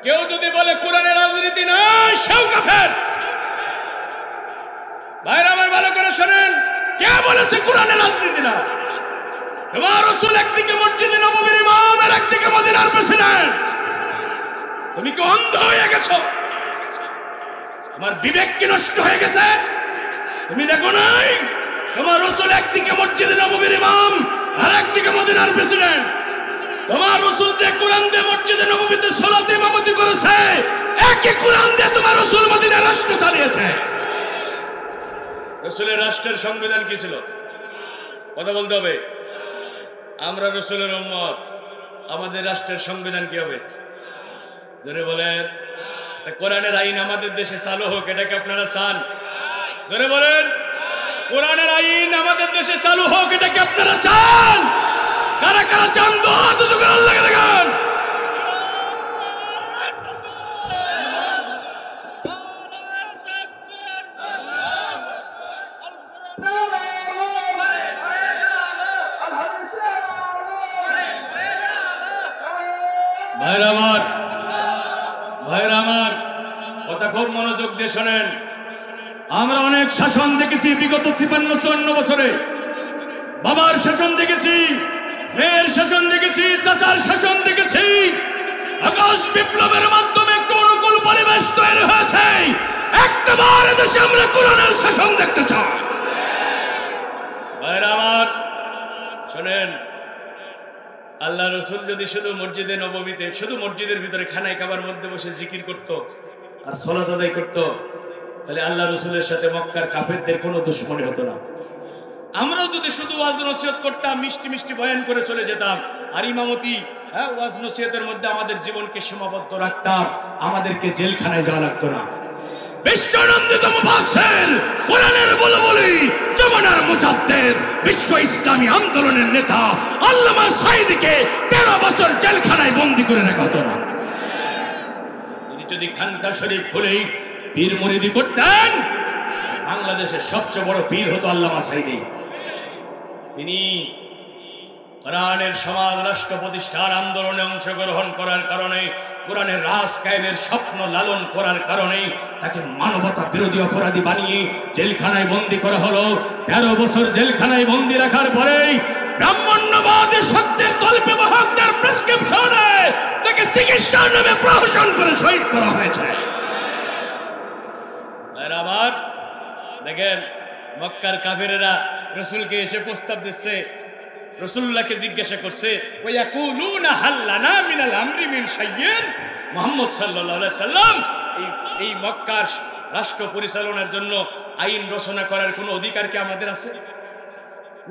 কেউ যদি বলে কোরআনে রাজনীতি নাই, সেও কাফের। ভাইরা আমার ভালো করে শুনেন, কে বলেছে কোরআনে রাজনীতি না? তোমার রাসূল একদিকে মসজিদে নববীর ইমাম, আর একদিকে মদিনার প্রেসিডেন্ট। তুমি কি অন্ধ হয়ে গেছো? তোমার বিবেক কি নষ্ট হয়ে গেছে? তুমি দেখো নাই তোমার রাসূল একদিকে মসজিদে নববীর ইমাম আর একদিকে মদিনার প্রেসিডেন্ট। তোমার রাসূল যে কোরআন দিয়ে মসজিদে নববীতে সালাতে ইমামতি করেছে, একই কোরআন দিয়ে তোমার রাসূল মদিনার রাষ্ট্র চালিয়েছে। রাসূলের রাষ্ট্রের সংবিধান কি ছিল? কথা বলতে হবে। আমরা রাসূলের উম্মত, আমাদের রাষ্ট্রের সংবিধান কি হবে? জোরে বলেন। কোরআনের আইন আমাদের দেশে চালু হোক, এটা কি আপনারা চান? জোরে বলেন। কোরআনের আইন আমাদের দেশে চালু হোক, এটা কি আপনারা চান? কারা কারা চান তো হাত উঁচু করে আল্লাহকে দেখান। ভাইরা আমার, ভাইরা আমার, কথা খুব মনোযোগ দিয়ে শোনেন। আমরা অনেক শাসন দেখেছি বিগত 53-54 বছরে। বাবার শাসন দেখেছি, মেয়ের শাসন দেখেছি, চাচার শাসন দেখেছি। আগস্ট বিপ্লবের মাধ্যমে একটু অনুকূল পরিবেশ তৈরি হয়েছে। একটাবার এদেশে আমরা কোরআনের শাসন দেখতে চাই। ভাইরা আমার শোনেন, আল্লাহ রসুল যদি শুধু মসজিদে নববীতে, শুধু মসজিদের ভিতরে খানায় কাবার মধ্যে বসে জিকির করত আর সালাত আদায় করত, তাহলে আল্লাহ রসুলের সাথে মক্কার কাফেরদের কোনো দুশমনি হতো না। আমরাও যদি শুধু ওয়াজ নসিহত করতাম, মিষ্টি মিষ্টি বয়ান করে চলে যেতাম, আর ইমামতি ওয়াজ নসিহতের মধ্যে আমাদের জীবনকে সীমাবদ্ধ রাখতাম, আমাদেরকে জেলখানায় যাওয়া লাগতো না। বিশ্বনন্দিত মুফাসসির, কোরআনের বুলবুলি, জামানার মুজাদ্দিদ, বিশ্ব ইসলামী আন্দোলনের নেতা আল্লামা সাঈদীকে 13 বছর জেলখানায় বন্দী করে রাখা হতো না। তিনি যদি খানকা শরীফ খুলেই পীর মুরিদি করতেন, বাংলাদেশের সবচেয়ে বড় পীর হতো আল্লামা সাঈদী। তিনি কোরআনের সমাজ রাষ্ট্র প্রতিষ্ঠার আন্দোলনে অংশগ্রহণ করার কারণে, কোরআনের রাজ কায়েমের স্বপ্ন লালন করার কারণে তাকে মানবতা বিরোধী অপরাধী বানিয়ে জেলখানায় বন্দী করা হলো। 13 বছর জেলখানায় বন্দী রাখার পরেই ব্রাহ্মণ্যবাদী শক্তির তল্পিবাহকদের প্রেসক্রিপশনে তাকে চিকিৎসার নামে প্রহসন করে শহীদ করা হয়েছে। আবার দেখেন, মক্কার কাফেরেরা রাসূলকে এসে প্রস্তাব দিচ্ছে, রাসূলুল্লাহকে জিজ্ঞাসা করছে, ওয়ায়াকুলুনা হাল্লানা মিনাল আমরি মিন শাইইন। মুহাম্মদ সাল্লাল্লাহু আলাইহি সাল্লাম এই মক্কার রাষ্ট্র পরিচালনার জন্য আইন রচনা করার কোনো অধিকার কি আমাদের আছে?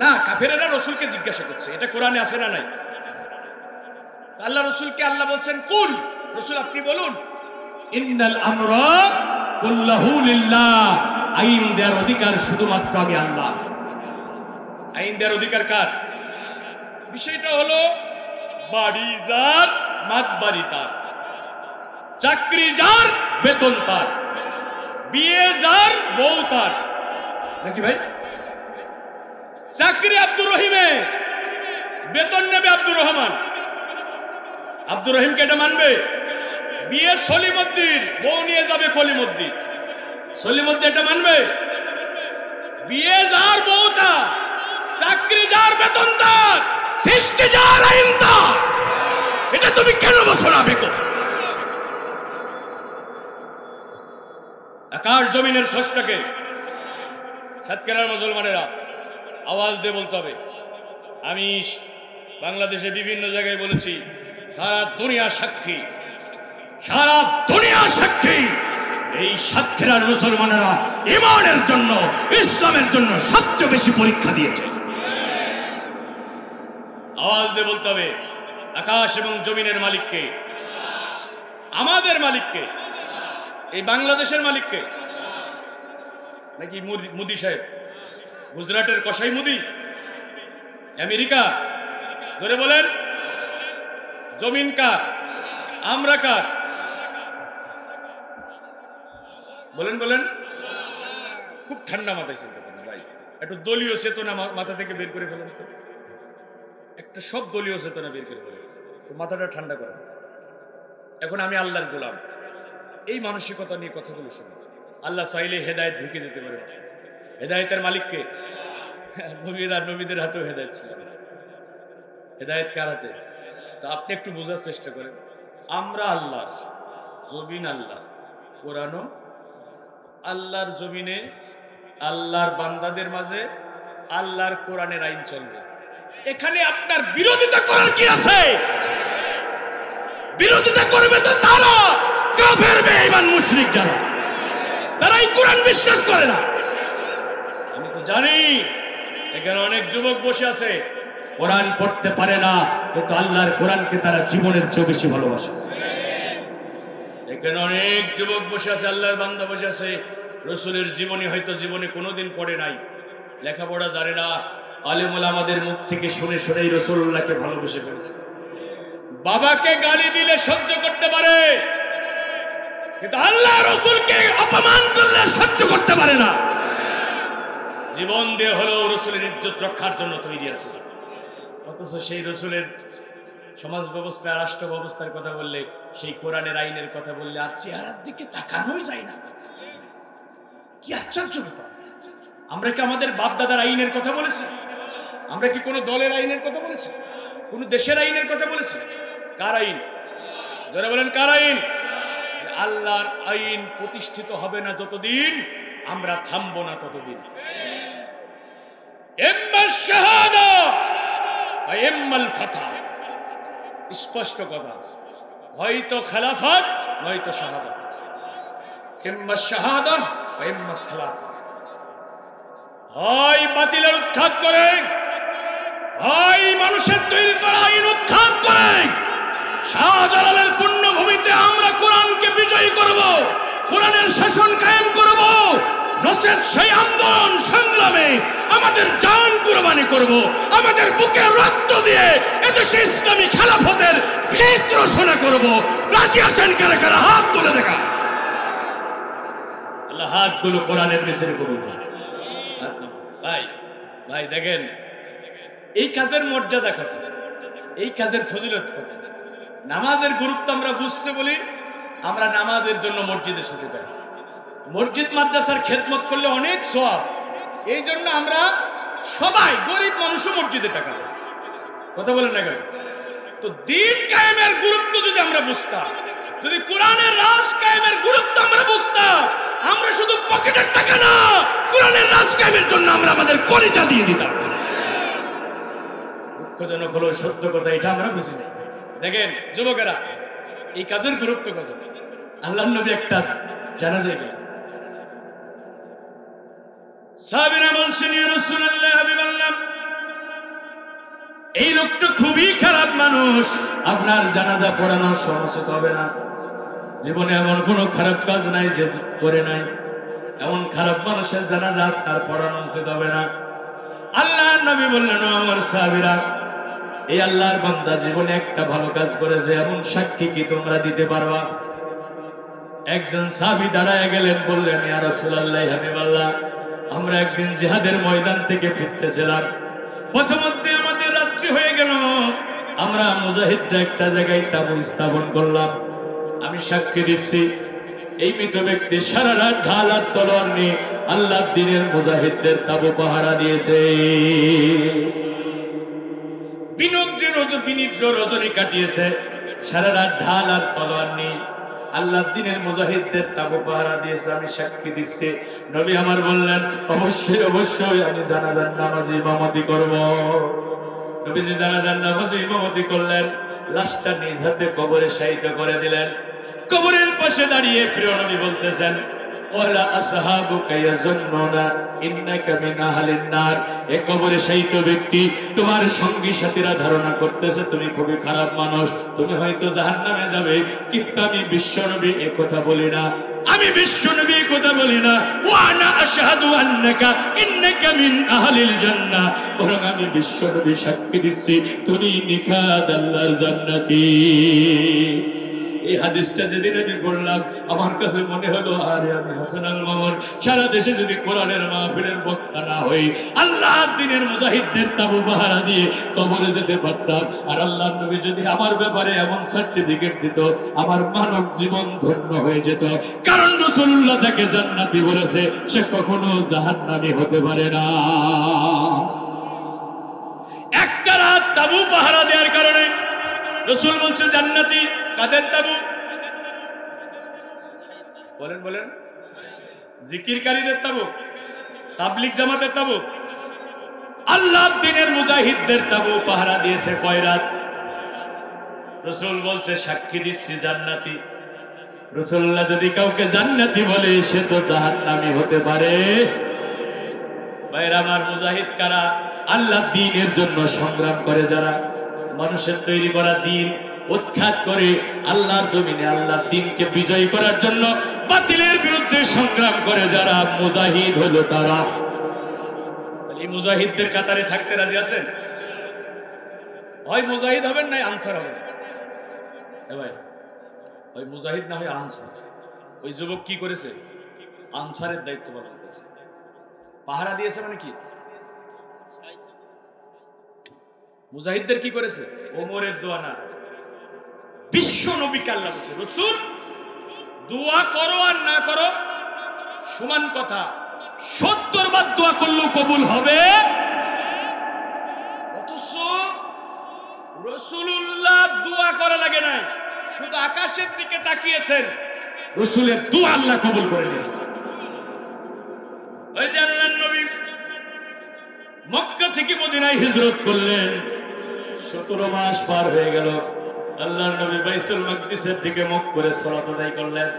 না, কাফেরেরা রাসূলকে জিজ্ঞাসা করছে। এটা কোরআনে আছে না নাই? আল্লাহ রাসূলকে আল্লাহ বলছেন, কুল, রাসূল আপনি বলুন, ইন্নাল আমরা কুল্লাহু লিল্লাহ। আইন দেওয়ার অধিকার শুধুমাত্র আমি আল্লাহ। আইন দেওয়ার অধিকার কার? বিষয়টা হলো, বাড়ি যার মাতবাড়ি তার, চাকরি যার বেতন তার, বিয়ে যার বউ তার, নাকি ভাই? চাকরি আব্দুর রহিমে, বেতন নেবে আব্দুর রহমান। আব্দুর রহিমকে এটা মানবে? বিয়ে সলিমুদ্দিন, বউ নিয়ে যাবে কলিমুদ্দিন। সলিমুদ্দিন এটা মানবে? বিয়ে যার বউ তার, চাকরি যার বেতন তার, সৃষ্টি যার আইন তার। এটা তুমি কেন বলছো না বেকো? আকাশ জমিনের স্রষ্টাকে সাতক্ষীরার মুসলমানেরা আওয়াজ দিয়ে বলতে হবে। আমি বাংলাদেশে বিভিন্ন জায়গায় বলেছি, সারা দুনিয়া সাক্ষী, সারা দুনিয়া সাক্ষী, এই সাতক্ষীরার মুসলমানেরা ঈমানের জন্য, ইসলামের জন্য সবচেয়ে বেশি পরীক্ষা দিয়েছে। আওয়াজ দিয়ে বলতে হবে, আকাশ এবং জমিনের মালিককে, আমাদের মালিককে, এই বাংলাদেশের মালিককে, নাকি মোদি সাহেব, গুজরাটের কসাই মোদি, আমেরিকা? ধরে বলেন, জমিন কার, আমরা কার? বলেন বলেন। খুব ঠান্ডা মাথায় চিন্তা করেন ভাই, একটু দলীয় চেতনা মাথা থেকে বের করে ফেলেন, একটা সব দলীয় চেতনা বের করে ফেলেন, মাথাটা ঠান্ডা করেন। এখন আমি আল্লাহর গোলাম, এই মানসিকতা নিয়ে কথাগুলো শুনুন। আল্লাহ চাইলে হেদায়েত ঢুকে যেতে পারে। হেদায়েতের মালিককে? নবীরা, নবীদের হাতেও হেদায়েত ছিল। হেদায়েত কার হাতে? তো আপনি একটু বোঝার চেষ্টা করেন। আমরা আল্লাহর, জমিন আল্লাহ, কোরআনও আল্লাহর। জমিনে আল্লাহর বান্দাদের মাঝে আল্লাহর কোরআনের আইন চলবে। এখানে আপনার বিরোধিতা করার কি আছে? বিরোধিতা করবে তো তারা কাফের বেঈমান মুশরিক যারা, তারা এই কোরআন বিশ্বাস করে না। আমি তো জানি এখানে অনেক যুবক বসে আছে কোরআন পড়তে পারে না, কিন্তু আল্লাহর কোরআনকে তারা জীবনের চেয়ে বেশি ভালোবাসে। এখানে অনেক যুবক বসে আছে, আল্লাহর বান্দা বসে আছে, রসুলের জীবনী হয়তো জীবনে কোনোদিন পড়ে নাই, লেখাপড়া জানে না, আলেম ওলামাদের মুখ থেকে শুনে শুনেই রাসূলুল্লাহকে ভালোবেসে ফেলেছে। বাবাকে গালি দিলে সহ্য করতে পারে, কিন্তু আল্লাহ রসুলকে অপমান করলে সহ্য করতে পারে না। জীবন দিয়ে হলেও রসুলের ইজ্জত রক্ষার জন্য তৈরি আছে। অথচ সেই রসুলের সমাজ ব্যবস্থা, রাষ্ট্র ব্যবস্থার কথা বললে, সেই কোরআনের আইনের কথা বললে আর চেহারার দিকে তাকানোই যায় না। কি আশ্চর্য ব্যাপার! আমরা কি আমাদের বাপ দাদার আইনের কথা বলেছি? আমরা কি কোনো দলের আইনের কথা বলেছি? কোন দেশের আইনের কথা বলেছি? কার আইন? যারা বলেন কার আইন? আল্লাহর আইন প্রতিষ্ঠিত হবে না যতদিন আমরা থামবো না ততদিন। ইম্মা শাহাদা ওয়া ইম্মাল ফাতহ, স্পষ্ট কথা, হয়তো খেলাফত নয়তো শাহাদাত। ইম্মা শাহাদা ওয়া ইম্মা খেলাফত, হয় বাতিলের উৎখাত করে, হয় মানুষের তৈরি করা আইন উৎখাত করে শাহজালালের পুণ্যভূমিতে আমরা কোরআনকে বিজয়ী করব, কোরআনের শাসন কায়েম করব। নচেত সেই আন্দোলন সংগ্রামে আমাদের জান কুরবানি করব, আমাদের বুকে রক্ত দিয়ে এদেশে ইসলামী খেলাফতের ভিত রচনা করব। রাজি আছেন কারা কারা? হাত তুলে দেখা। আল্লাহ হাতগুলো কোরআনের মিশরে কবুল করে। ভাই ভাই দেখেন, এই কাজের মর্যাদা কত, এই কাজের ফজিলত কত। নামাজের গুরুত্ব আমরা বুঝতে বলি, আমরা নামাজের জন্য মসজিদে ছুটে যাই। মসজিদ মাদ্রাসার খেদমত করলে অনেক সওয়াব, এই জন্য আমরা সবাই গরিব মানুষও মসজিদে টাকা দেয়। কথা বলেন না কেন? তো দিন কায়েমের গুরুত্ব যদি আমরা বুঝতাম, যদি কোরআনের রাজ কায়েমের গুরুত্ব আমরা বুঝতাম, আমরা শুধু পকেটের টাকা না, কোরআনের রাজ কায়েমের জন্য আমরা আমাদের কলিজা দিয়ে দিতাম। দুঃখজনক হলো সত্য কথা, এটা আমরা বুঝি না। দেখেন যুবকেরা, এই কাজের গুরুত্ব কত। আল্লাহর নবী একটা জানাজায় গেলেন, সাহাবীরা বলছেন, ইয়া রাসূলুল্লাহ, হাবিবাল্লাহ, এই লোকটা খুবই খারাপ মানুষ, আপনার জানাজা পড়ানো সমস্যা হবে না। জীবনে এমন কোন খারাপ কাজ নাই যে করে নাই, এমন খারাপ মানুষের জানাজা আপনার পড়ানো উচিত হবে না। আল্লাহর নবী বললেন, ও আমার সাহাবীরা, এই আল্লাহর বান্দা জীবনে একটা ভালো কাজ করেছে, এমন সাক্ষী কি তোমরা দিতে পারবা? একজন সাহাবী দাঁড়ায় গেলেন, বললেন, ইয়া রাসূলুল্লাহ, হাবিবাল্লাহ, আমরা একদিন জিহাদের ময়দান থেকে ফিরতেছিলাম, পথমধ্যে আমাদের রাত্রি হয়ে গেল, আমরা মুজাহিদরা একটা জায়গায় তাবু স্থাপন করলাম। আমি সাক্ষী দিচ্ছি, এই মৃত ব্যক্তি সারা রাত ঢাল আর তলোয়ার নিয়ে আল্লাহর দ্বীনের মুজাহিদদের তাবু পাহারা দিয়েছে। বিনিদ্র রজনী কাটিয়েছে, সারা রাত ঢাল আর তলোয়ার নিয়ে আল্লাহর দ্বীনের মুজাহিদদের তাবু পাহারা দিয়েছে। আমি সাক্ষী দিচ্ছি। নবী আমার বললেন, অবশ্যই অবশ্যই আমি জানাজার নামাজে ইমামতি করব। নবীজি জানাজার নামাজে ইমামতি করলেন, লাশটা নিজ হাতে কবরে শায়িত করে দিলেন। কবরের পাশে দাঁড়িয়ে প্রিয় নবী বলতেছেন, ওয়ালা আসহাবুকা ইয়াজুন্নুনা ইন্নাকা মিন আহলিন নার, এই কবরে শায়িত ব্যক্তি, তোমার সঙ্গী সাথীরা ধারণা করতেছে তুমি খুবই খারাপ মানুষ, তুমি হয়তো জাহান্নামে যাবে। কিন্তু আমি বিশ্বনবী এই কথা বলি না, আমি বিশ্বনবী এই কথা বলি না। ওয়া আনা আশহাদু আন্নাকা ইন্নাকা মিন আহলিল জান্নাহ, বরং আমি বিশ্বনবী সাক্ষী দিচ্ছি তুমি নিখাত আল্লাহর জান্নাতি। এই হাদিসটা যেদিন আমি পড়লাম, আমার কাছে মনে হলো, আরে আমি হাসান আল মামুন সারা দেশে যদি কোরআনের মাহফিলের বক্তা না হই, আল্লাহর দ্বীনের মুজাহিদদের তাবু পাহারা দিয়ে কবরে যেতে পারতাম। আর আল্লাহর নবী যদি আমার ব্যাপারে এমন সার্টিফিকেট দিত, আমার মানব জীবন ধন্য হয়ে যেত। কারণ রাসূলুল্লাহ যাকে জান্নাতি বলেছে, সে কখনো জাহান্নামী হতে পারে না। একটা রাত তাবু পাহারা দেওয়ার কারণে রাসূল বলছে জান্নাতি। কাদের তাবু? বলেন বলেন, জিকিরকারীদের তাবু। তাবলিগ জামাতের তাবু, আল্লাহ দ্বীনের মুজাহিদদের তাবু পাহারা দিয়েছে কয় রাত? রাসূল বলছে সাক্ষী দিচ্ছি জান্নাতি। রাসূলুল্লাহ যদি কাউকে জান্নাতি বলে সে তো জাহান্নামী হতে পারে। ভাইরা আমার, মুজাহিদ কারা? আল্লাহ দ্বীনের জন্য সংগ্রাম করে যারা, মানুষের তৈরি করা দ্বীন উৎখাত করে আল্লাহর জমিনে আল্লাহ দ্বীনকে বিজয়ী করার জন্য বাতিলের বিরুদ্ধে সংগ্রাম করে যারা, মুজাহিদ হলো তারা। এই মুজাহিদদের কাতারে থাকতে রাজি আছেন? হয় মুজাহিদ হবেন না আনসার হবেন। ভাই, ওই মুজাহিদ না হয় আনসার। ওই যুবক কি করেছে? আনসারের দায়িত্ব পালন করেছে, পাহারা দিয়েছে। মানে কি? মুজাহিদদের কি করেছে? ওমরের দোয়া না, বিশ্ব নবীকে আল্লাহ বলছে, রাসূল দোয়া করো আর না করো সমান কথা, 70 বার দোয়া করলেও কবুল হবে। অথচ রাসূলুল্লাহ দোয়া করা লাগে না, শুধু আকাশের দিকে তাকিয়েছেন, রাসূলের দোয়া আল্লাহ কবুল করে নিয়েছেন। ওই যে আল্লাহর নবী মক্কা থেকে মদিনায় হিজরত করলেন, 17 মাস পার হয়ে গেল। আল্লাহর নবী বাইতুল মাকদিসের দিকে মুখ করে সালাত আদায় করলেন,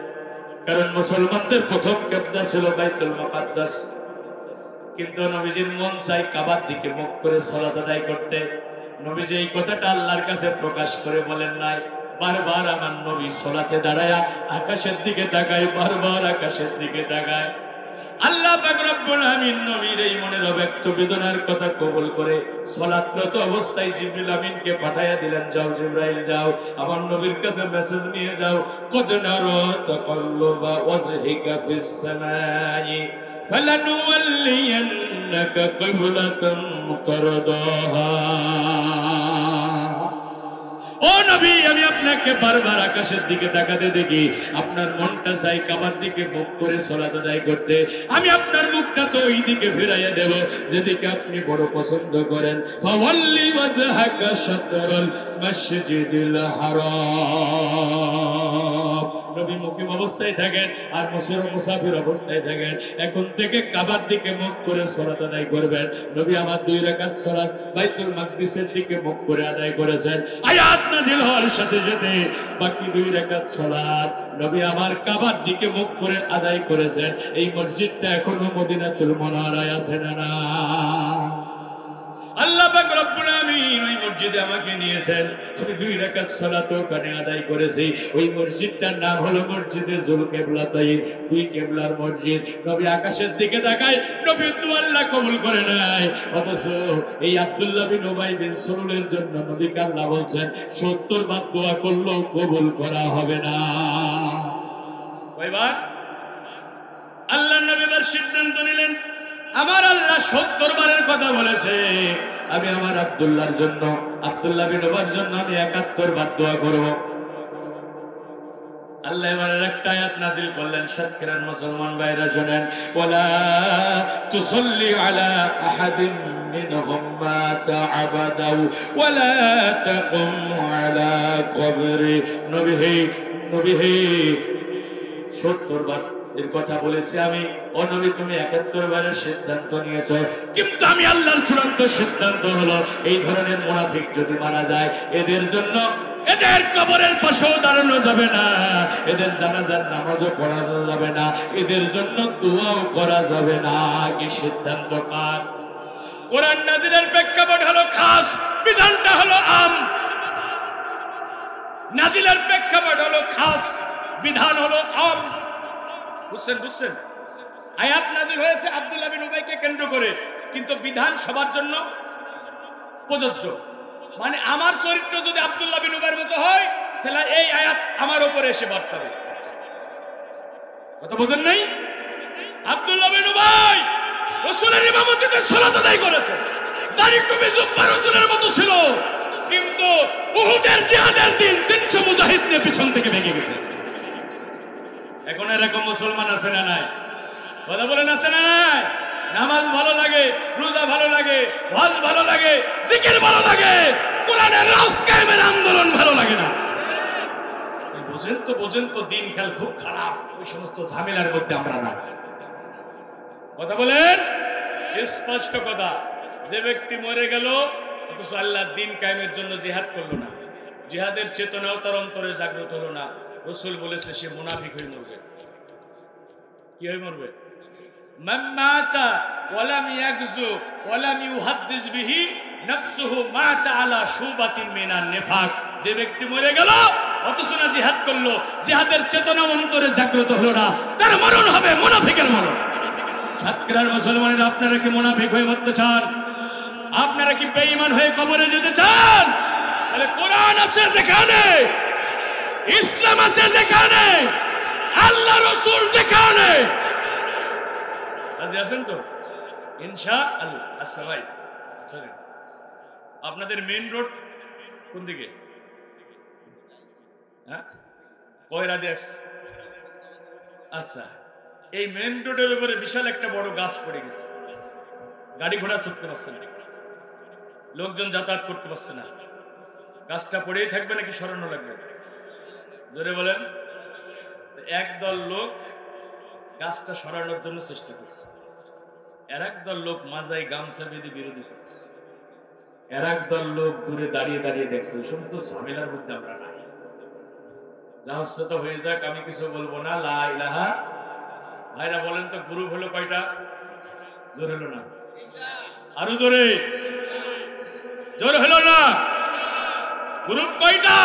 কারণ মুসলমানদের প্রথম কিবলা ছিল বাইতুল মুকাদ্দাস। কিন্তু নবীজির মন চাই কাবার দিকে মুখ করে সালাত আদায় করতে। নবীজি এই কথাটা আল্লাহর কাছে প্রকাশ করে বলেন নাই। বারবার আমার নবী সালাতে দাঁড়ায়া আকাশের দিকে তাকায়, বারবার আকাশের দিকে তাকায়। আল্লাহ পাক রব্বুল আমিন নবীর এই মনের অব্যক্ত বেদনার কথা কবুল করে সালাতরত অবস্থায় জিবরিল আমিনকে পাঠাইয়া দিলেন, যাও জিবরাইল যাও, আমার নবীর কাছে মেসেজ নিয়ে যাও, কদ নারা তাকাল্লুবা ওয়াজহিকা ফিস সামাই ফালানুওয়াল্লিয়ান্নাকা কিবলাতান তারদাহা। ও নবী, আমি আপনাকে বারবার আকাশের দিকে তাকাতে দেখি, আপনার মনটা চাই কাবার দিকে মুখ করে সালাত আদায় করতে। আমি আপনার মুখটা তো ওই দিকে ফিরাইয়া দেব যেদিকে আপনি বড় পছন্দ করেন। ফাওয়াল্লি ওয়াজহাকা শাতরাল মসজিদিল হারাম। নবী মুকিম অবস্থায় থাকেন আর মুসাফির অবস্থায় থাকেন, এখন থেকে কাবার দিকে মুখ করে সালাত আদায় করবেন। নবী আমার 2 রাকাত সালাত বাইতুল মাকদিসের দিকে মুখ করে আদায় করেছেন। আয়াত নাযিল হওয়ার সাথে সাথে বাকি 2 রাকাত সালাত নবী আমার কাবার দিকে মুখ করে আদায় করেছেন। এই মসজিদটা এখনো মদিনাতুল মুনাওয়ারায় আছে না? আল্লাহ পাক রব্বুল আমিন ওই মসজিদে আমাকে নিয়েছেন, আমি 2 রাকাত সালাত ওখানে আদায় করেছি। ওই মসজিদটার নাম হলো মসজিদে যুলকিবলাতাইন, 2 কিবলার মসজিদ। নবী আকাশের দিকে তাকায়, নবী দোয়া আল্লাহ কবুল করে নাই। অথচ এই আব্দুল্লাহ বিন উবাই বিন সুলুলের জন্য নবীকে আল্লাহ বলছেন 70 বার দোয়া করলেও কবুল করা হবে না। কয়বার? আল্লাহর নবী এবার সিদ্ধান্ত নিলেন, আমার আল্লাহ 70 বারের কথা বলেছে, আমি আমার আব্দুল্লাহর জন্য, আব্দুল্লাহ বিন উবার জন্য আমি 71 বার দোয়া করব। আল্লাহ এবার একটা আয়াত নাযিল করলেন, সাতক্ষীরার মুসলমান ভাইরা শুনেন, ওয়ালা তুসাল্লি আলা আহাদিন মিনহুম মাতা আবাদাউ ওয়ালা তাকুম আলা কবরি। নবী হে 70 বার এর কথা বলেছি আমি। ও নবী, তুমি 71 বারের সিদ্ধান্ত নিয়েছ, কিন্তু আমি আল্লাহর চূড়ান্ত সিদ্ধান্ত হলো এই ধরনের মুনাফিক যদি মারা যায়, এদের জন্য এদের কবরের পাশেও দাঁড়ানো যাবে না, এদের জানাজার নামাজও পড়ানো যাবে না, এদের জন্য দোয়াও করা যাবে না। কি সিদ্ধান্ত কার? কোরআন নাযিলের প্রেক্ষাপট হলো খাস, বিধানটা হলো আম। নাযিলের প্রেক্ষাপট হলো খাস, বিধান হলো আম। বুঝছেন? আয়াত নাযিল হয়েছে আব্দুল্লাহ বিন উবাইকে কেন্দ্র করে, কিন্তু বিধান সবার জন্য প্রযোজ্য। মানে আমার চরিত্র যদি আব্দুল্লাহ বিন উবাইয়ের মতো হয়, তাহলে এই আয়াত আমার উপরে এসে বর্তাবে। কথা বোঝেন নাই? আব্দুল্লাহ বিন উবাই রাসূলের ইমামতিতে সালাত আদায় করেছে, দাড়ি টুপি জুব্বা রাসূলের মতো ছিল, কিন্তু উহুদের জিহাদের দিন 300 মুজাহিদ নিয়ে পিছন থেকে ভেঙে গেছে। এখন এরকম মুসলমান আছে না নাই? কথা বলেন, আছে না নাই? নামাজ ভালো লাগে, রোজা ভালো লাগে, হজ ভালো লাগে, জিকির ভালো লাগে, কোরআনের রাজ কায়েমের আন্দোলন ভালো লাগে না? বোঝেন তো দিন কাল খুব খারাপ, ওই সমস্ত ঝামেলার মধ্যে আমরা না। কথা বলেন। স্পষ্ট কথা, যে ব্যক্তি মরে গেল অথচ আল্লাহর দ্বীন কায়েমের জন্য জিহাদ করলো না, জিহাদের চেতনাও তার অন্তরে জাগ্রত হলো না, রাসূল বলেছে সে মুনাফিক হয়ে মরবে। কি হয়ে মরবে? মান মাতা ওয়ালাম ইয়াগজু ওয়ালাম ইউহাদ্দিস বিহি নাফসুহু মাতা আলা শুবাতিন মিনান নিফাক। যে ব্যক্তি মরে গেল অথচ না জিহাদ করলো, জিহাদের চেতনা অন্তরে জাগ্রত হলো না, তার মরণ হবে মুনাফিকের মরণ। সাতক্ষীরার মুসলমানেরা, আপনারা কি মুনাফিক হয়ে মরতে চান? আপনারা কি বেঈমান হয়ে কবরে যেতে চান? তাহলে কোরআন আছে যেখানে, ইসলাম আছে যেখানে, আল্লাহ রাসূল যেখানে, রাজি আছেন তো ইনশাআল্লাহ? আচ্ছা ভাই চলেন, আপনাদের মেইন রোড কোন দিকে? হ্যাঁ, কয়রা দিয়ে আসছে? আচ্ছা, এই মেইন রোডের উপরে বিশাল একটা বড় গাছ পড়ে গেছে, গাড়ি ঘোড়া চলতে পারছে না, লোকজন যাতায়াত করতে পারছে না। গাছটা পড়েই থাকবে নাকি সরানো লাগবে? জোরে বলেন। একদল লোক গাছটা সরানোর জন্য চেষ্টা করছে, আর একদল লোক মাজায় গামছা বেঁধে বিরোধী করছে, আর একদল লোক দূরে দাঁড়িয়ে দাঁড়িয়ে দেখছে। ওই সমস্ত ঝামেলার মধ্যে আমরা নাই, যা হচ্ছে তো হয়ে যাক, আমি কিছু বলবো না। লা ইলাহা। ভাইরা বলেন তো, গ্রুপ হলো কয়টা? জোর হলো না? আরো জোরে, জোর হলো না? গ্রুপ কয়টা?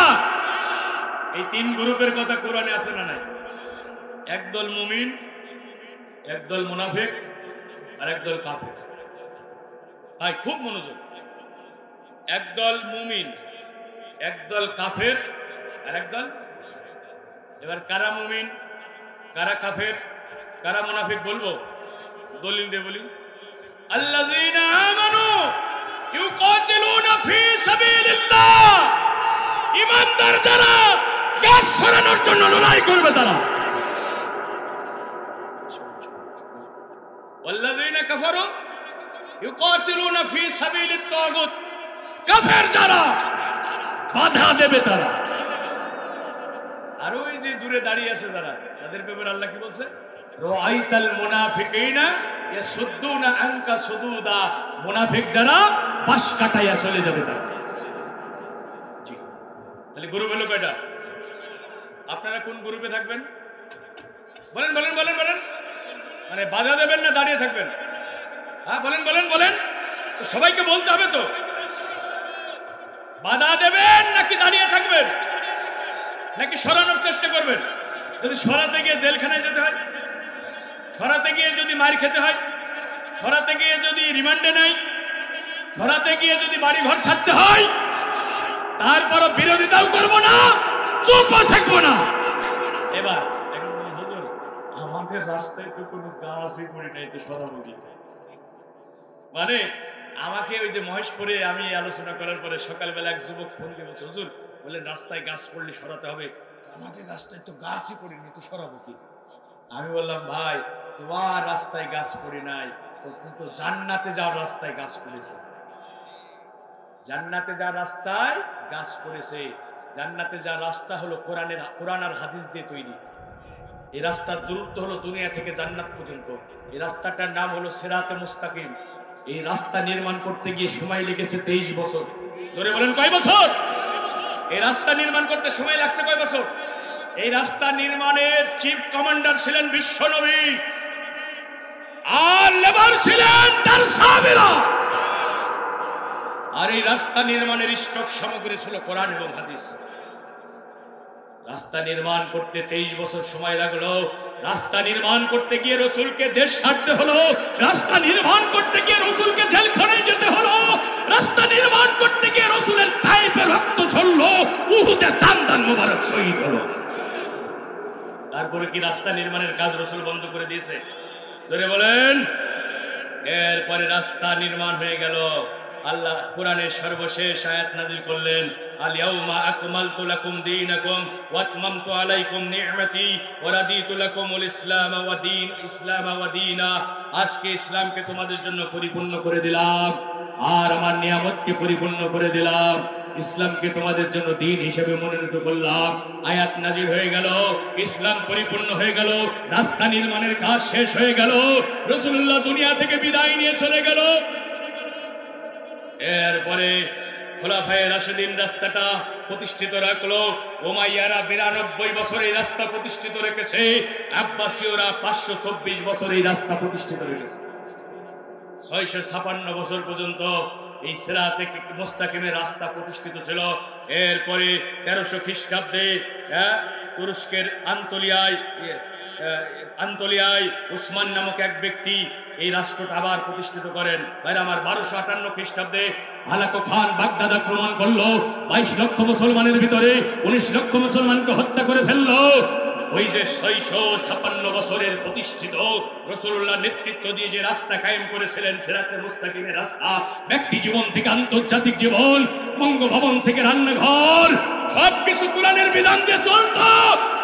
এই তিন গ্রুপের কথা কোরআনে আছে না নাই? একদল মুমিন, একদল মুনাফিক, আর একদল কাফের। ভাই খুব মনোযোগ। একদল মুমিন, একদল কাফের, আর একদল। এবার কারা মুমিন, কারা কাফের, কারা মুনাফিক বলবো? দলিল দিয়ে বলি। আল্লাযীনা আমানু ইউকাতিলুনা ফি সাবিলিল্লাহ। ঈমানদার যারা গাছ সরানোর জন্য লড়াই করবে তারা। ওয়াল্লাযীনা কাফারু ইউকাতিলুনা ফি সাবিলিত তাগুত। কাফের যারা বাধা দেবে তারা। আর ওই যে দূরে দাঁড়িয়ে আছে যারা, তাদের ব্যাপারে আল্লাহ কি বলছে? রাআইতাল মুনাফিকিনা ইয়াসুদ্দুনা আনকা সুদুদা। মুনাফিক যারা পাশ কাটাইয়া চলে যাবে তারা। জি, তাহলে গ্রুপ হলো কয়টা? আপনারা কোন গ্রুপে থাকবেন? বলেন বলেন বলেন বলেন। মানে বাধা দেবেন না দাঁড়িয়ে থাকবেন? হ্যাঁ বলেন বলেন বলেন। সবাইকে বলতে হবে তো। বাধা দেবেন নাকি দাঁড়িয়ে থাকবেন, নাকি সরানোর চেষ্টা করবেন? যদি সরাতে গিয়ে জেলখানায় যেতে হয়, সরাতে গিয়ে যদি মার খেতে হয়, সরাতে গিয়ে যদি রিমান্ডে নেয়, সরাতে গিয়ে যদি বাড়ি ঘর ছাড়তে হয়, তারপরও বিরোধিতাও করবো না, চুপও থাকবো না। এবার আমাদের রাস্তায় তো কোনো গাছই পড়ে নাই, তো সরাবো কি? মানে আমাকে ওই যে মহেশপুরে আমি আলোচনা করার পরে সকালবেলা এক যুবক ফোন দিয়ে বলছে, হুজুর বললেন রাস্তায় গাছ পড়লে সরাতে হবে, আমাদের রাস্তায় তো গাছই পড়েনি, তো সরাবো কি? আমি বললাম, ভাই তোমার রাস্তায় গাছ পড়ে নাই, কিন্তু জান্নাতে যাওয়ার রাস্তায় গাছ পড়েছে। জান্নাতে যাওয়ার রাস্তায় গাছ পড়েছে। জান্নাতে যাওয়ার রাস্তা হলো কোরআন আর হাদিস দিয়ে তৈরি। এই রাস্তার দূরত্ব হলো দুনিয়া থেকে জান্নাত পর্যন্ত। এই রাস্তাটার নাম হলো সিরাতে মুস্তাকিম। এই রাস্তা নির্মাণ করতে গিয়ে সময় লেগেছে 23 বছর। জোরে বলেন কয় বছর? এই রাস্তা নির্মাণ করতে সময় লাগছে কয় বছর? এই রাস্তা নির্মাণের চিফ কমান্ডার ছিলেন বিশ্বনবী, আর লেবার ছিলেন তার সাহাবীরা। আর এই রাস্তা নির্মাণের স্টক সামগ্রী ছিল কোরআন এবং হাদিস। রাস্তা নির্মাণ করতে 23 বছর সময় লাগলো। রাস্তা নির্মাণ করতে গিয়ে রাসূলকে দেশ ছাড়তে হলো। রাস্তা নির্মাণ করতে গিয়ে রাসূলকে জেলখানায় যেতে হলো। রাস্তা নির্মাণ করতে গিয়ে রাসূলের তায়েফে রক্ত ঝরলো, উহুদে দান দান মোবারক শহীদ হলো। তারপরে কি রাস্তা নির্মাণের কাজ রাসূল বন্ধ করে দিয়েছে? জোরে বলেন। এরপরে রাস্তা নির্মাণ হয়ে গেল। আল্লাহ কোরআনের সর্বশেষ আয়াত নাযিল করলেন, আল ইয়াউমা আকমালতু লাকুম দীনাকুম ওয়া আতমামতু আলাইকুম নি'মাতি ওয়া রাদিতু লাকুমুল ইসলাম ওয়া দীনা। আজকে ইসলামকে তোমাদের জন্য পরিপূর্ণ করে দিলাম, আর আমার নিয়ামতকে পরিপূর্ণ করে দিলাম। ইসলামকে তোমাদের জন্য দিন হিসেবে মনোনীত করলাম। আয়াত নাজিল হয়ে গেল, ইসলাম পরিপূর্ণ হয়ে গেল, রাস্তা নির্মাণের কাজ শেষ হয়ে গেল, রাসূলুল্লাহ দুনিয়া থেকে বিদায় নিয়ে চলে গেল। এরপরে খোলাফায়ে রাশিদিন রাস্তাটা প্রতিষ্ঠিত রাখলো। উমাইয়ারা 92 বছর এই রাস্তা প্রতিষ্ঠিত রেখেছে, আব্বাসীয়রা 524 বছর এই রাস্তা প্রতিষ্ঠিত রেখেছে। 656 বছর পর্যন্ত এই সিরাতে মুস্তাকিমের রাস্তা প্রতিষ্ঠিত ছিল। এরপরে 1300 খ্রিস্টাব্দে তুরস্কের আন্তলিয়ায় উসমান নামক এক ব্যক্তি এই রাষ্ট্রটা আবার প্রতিষ্ঠিত করেন। ভাইরা আমার 1258 খ্রিস্টাব্দে হালাকু খান বাগদাদ আক্রমণ করলো, 22 লক্ষ মুসলমানের ভিতরে 19 লক্ষ মুসলমানকে হত্যা করে ফেললো। ওই যে 656 বছরের প্রতিষ্ঠিত রাসূলুল্লাহ নেতৃত্ব দিয়ে যে রাস্তা কায়েম করেছিলেন, সিরাতে মুস্তাকিমের রাস্তা, ব্যক্তি জীবন থেকে আন্তর্জাতিক জীবন, বঙ্গভবন থেকে রান্নাঘর, সবকিছু কোরআনের বিধান দিয়ে চলতো।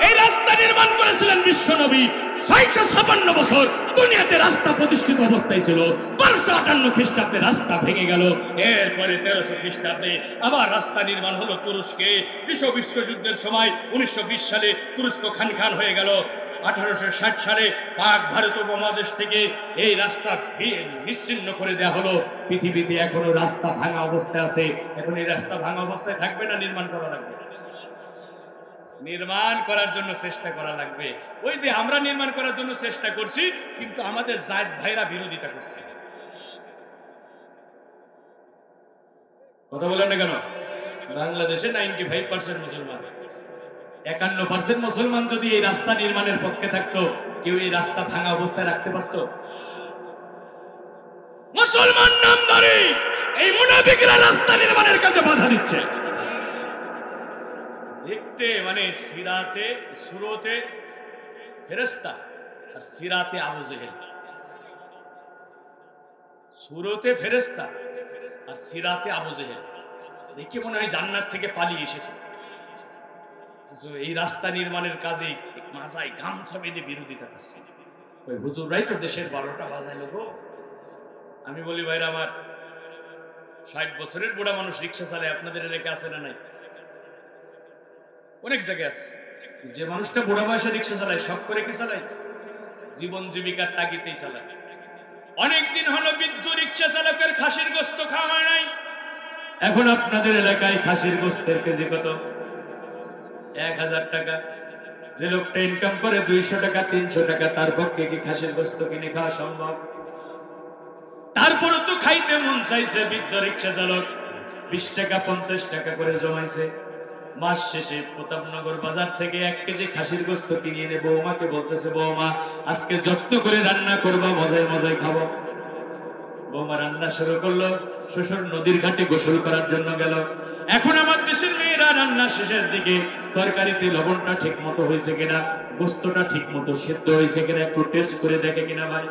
এই রাস্তা নির্মাণ করেছিলেন বিশ্বনবী। 656 বছর দুনিয়াতে রাস্তা প্রতিষ্ঠিত অবস্থায় ছিল। 1258 খ্রিস্টাব্দে রাস্তা ভেঙে গেল। এরপরে 1300 খ্রিস্টাব্দে আবার রাস্তা নির্মাণ হলো তুরস্কে। বিশ্বযুদ্ধের সময় 1920 সালে তুরস্ক খান হয়ে গেল। 1860 সালে পাক ভারত উপমহাদেশ থেকে এই রাস্তা নিশ্চিহ্ন করে দেওয়া হলো। পৃথিবীতে এখনো রাস্তা ভাঙা অবস্থায় আছে। এখন এই রাস্তা ভাঙা অবস্থায় থাকবে না, নির্মাণ করা লাগবে। নির্মাণ করার জন্য চেষ্টা করা লাগবে। ওই যে আমরা নির্মাণ করার জন্য চেষ্টা করছি, কিন্তু আমাদের জায়েদ ভাইরা বিরোধিতা করছে। কথা বলেন না কেন? বাংলাদেশে 95% মুসলমান, 51% মুসলমান যদি এই রাস্তা নির্মাণের পক্ষে থাকতো, কেউ এই রাস্তা ভাঙা অবস্থায় রাখতে পারত? মুসলমান নামধারী এই মুনাফিকরা রাস্তা নির্মাণের কাজে বাধা দিচ্ছে। দেখতে মানে সুরতে ফেরেশতা আর সিরাতে আবু জেহেল। সুরতে ফেরেশতা আর সিরাতে আবু জেহেল, দেখে মনে হয় জান্নাত থেকে পালিয়ে এসেছে। এই রাস্তা নির্মাণের কাজে মাথায় গামছা বেঁধে বিরোধিতা করছে। ওই হুজুররাই তো দেশের 12টা বাজাইল গো। আমি বলি ভাইরা আমার, 60 বছরের বুড়া মানুষ রিক্সা চালায়, আপনাদের এলাকা আছে না নাই? অনেক জায়গায় আছে। যে মানুষটা বুড়া বয়সে রিক্সা চালায়, সব করে কি চালায়? জীবন জীবিকার তাগিদেই চালায়। অনেকদিন হলো বৃদ্ধ রিক্সা চালকের খাসির গোস্ত খাওয়া হয় নাই। এখন আপনাদের এলাকায় খাসির গোস্তের কেজি কত? 1000 টাকা। যে লোকটা ইনকাম করে 200 টাকা 300 টাকা, তার পক্ষে কি খাসির গোস্ত কিনে খাওয়া সম্ভব? তারপরে তো খাইতে মন চাইছে। বৃদ্ধ রিক্সা চালক 20 টাকা 50 টাকা করে জমাইছে। মাস শেষে প্রতাপনগর বাজার থেকে 1 কেজি খাসির গোস্ত কিনে এনে বৌমাকে বলতেছে, বৌমা আজকে যত্ন করে রান্না করবা, মজায় মজায় খাবো। বৌমা রান্না শুরু করলো। শ্বশুর নদীর ঘাটে গোসল করার জন্য গেল। এখন আমার দেশের মেয়েরা রান্না শেষের দিকে তরকারিতে লবণটা ঠিক মতো হয়েছে কিনা, গোস্তটা ঠিক মতো সিদ্ধ হয়েছে কিনা একটু টেস্ট করে দেখে কিনা ভাই।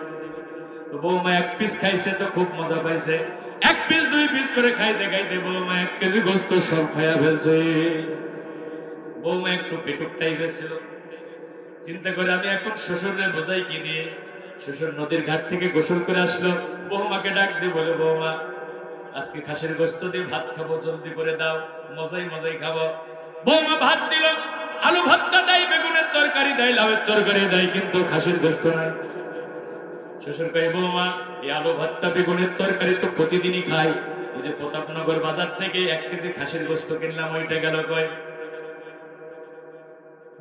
তো বৌমা 1 পিস খাইছে, তো খুব মজা পাইছে। 1 পিস 2 পিস করে খাইতে খাইতে বৌমা 1 কেজি গোস্ত সব খাইয়া ফেলছে। বৌমা একটু পেটুক টাইপের ছিল। চিন্তা করে আমি এখন শ্বশুরে বোঝাই কি দিয়ে। শ্বশুর নদীর ঘাট থেকে গোসল করে আসলো। বৌমাকে ডাক দিয়ে বলে, বৌমা আজকে খাসির গোস্ত দিয়ে ভাত খাবো, জলদি করে দাও, মজাই মজাই খাবো। বৌমা ভাত দিল, আলু ভর্তা দেয়, বেগুনের তরকারি দেয়, লাউয়ের তরকারি দেয়, কিন্তু খাসির গোস্ত নাই। শ্বশুর কয়, বৌমা এই আলু ভর্তা বেগুনের তরকারি তো প্রতিদিনই খাই, ওই যে প্রতাপনগর বাজার থেকে 1 কেজি খাসির গোস্ত কিনলাম, ওইটা গেল কয়?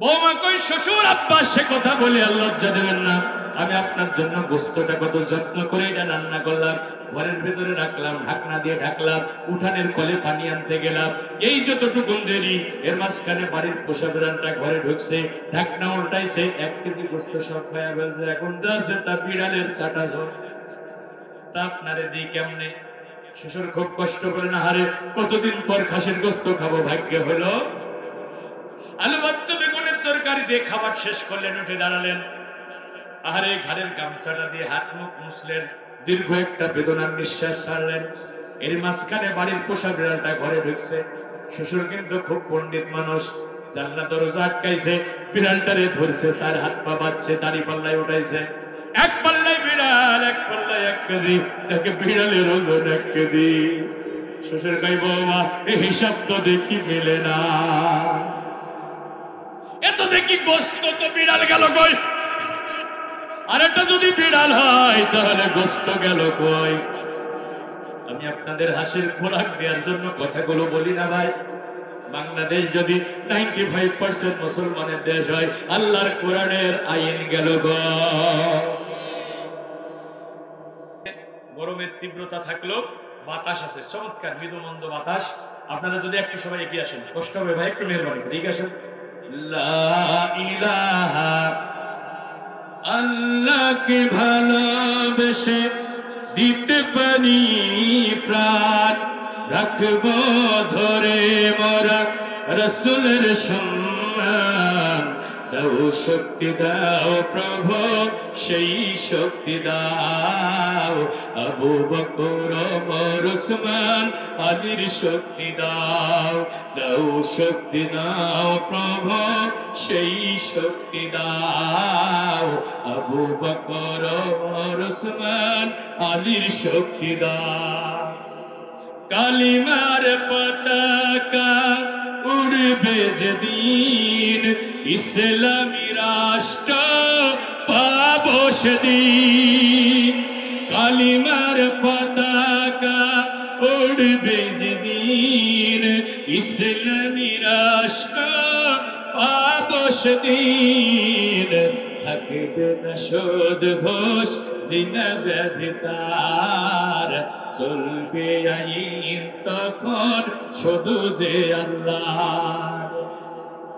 বৌমা কই, শ্বশুর আব্বা সে কথা বলে আর লজ্জা দেবেন না। আমি আপনার জন্য গোস্তটা কত যত্ন করে এটা রান্না করলাম, ঘরের ভেতরে রাখলাম, ঢাকনা দিয়ে ঢাকলাম, উঠানের কলে পানি আনতে গেলাম, এই যতটুকু দেরি, এর মাঝখানে বাড়ির পোষা বিড়ালটা ঘরে ঢুকছে, ঢাকনা উল্টাইছে, 1 কেজি গোস্ত সব খাইয়া ফেলছে। এখন যা আছে তা বিড়ালের চাটা ঝোল, তা আপনারে দিই কেমনে? শ্বশুর খুব কষ্ট করে, না হারে কতদিন পর খাসির গোস্ত খাবো, ভাগ্য হলো। আলু ভর্তা বেগুনের তরকারি দিয়ে খাবার শেষ করলেন, উঠে দাঁড়ালেন। আরে ঘাড়ের গামছাটা দিয়ে হাত মুখ মুছলেন, দীর্ঘ একটা বেদনার নিঃশ্বাস ছাড়লেন। এর মাঝখানে বাড়ির পোষা বিড়ালটা ঘরে ঢুকছে। শ্বশুর কিন্তু খুব পণ্ডিত মানুষ, জানলা দরজা আটকাইছে, বিড়ালটারে ধরছে, 4 হাত পা বাঁধছে, দাড়ি পাল্লায় উঠাইছে। 1 পাল্লায় বিড়াল, 1 পাল্লায় 1 কেজি, দেখে বিড়ালের ওজন 1 কেজি। শ্বশুর কই বৌমা এই হিসাব তো দেখি মেলে না, এত দেখি গোস্ত তো বিড়াল গেল কই, আর এটা যদি বিড়াল হয় তাহলে গোস্ত গেল কই। আমি আপনাদের হাসির খোরাক দেওয়ার জন্য কথাগুলো বলি না ভাই। বাংলাদেশ যদি 95% মুসলমানের দেশ হয়, আল্লাহর কোরআনের আইন গেল গো। গরমের তীব্রতা থাকলো, বাতাস আছে চমৎকার মৃদু মন্দ বাতাস। আপনারা যদি একটু সবাই এগিয়ে আসেন, কষ্ট হবে ভাই, একটু মেহরবানি করে এগিয়ে আসেন। লা ইলাহা আল্লাহকে ভালোবেসে দিতে পারি প্রাণ, রাখবো ধরে মোরা রাসূলের সম্মান। দাও শক্তি দাও প্রভু সেই শক্তি দাও, আবু বকর ওমর ওসমান আলীর শক্তি দাও। দাও শক্তি দাও প্রভু সেই শক্তি দাও, আবু বকর ওমর ওসমান আলীর শক্তি দাও। কালিমার পতাকা উড়বে যেদিন, ইসলামী রাষ্ট্র পাবো সেদিন। কালিমার পতাকা উড়বে যেদিন, ইসলামী রাষ্ট্র পাবো সেদিন। থাকবে না সুদ ঘোষ জিনা ব্যভিচার, চলবে আইন তখন শুধু যে আল্লাহর।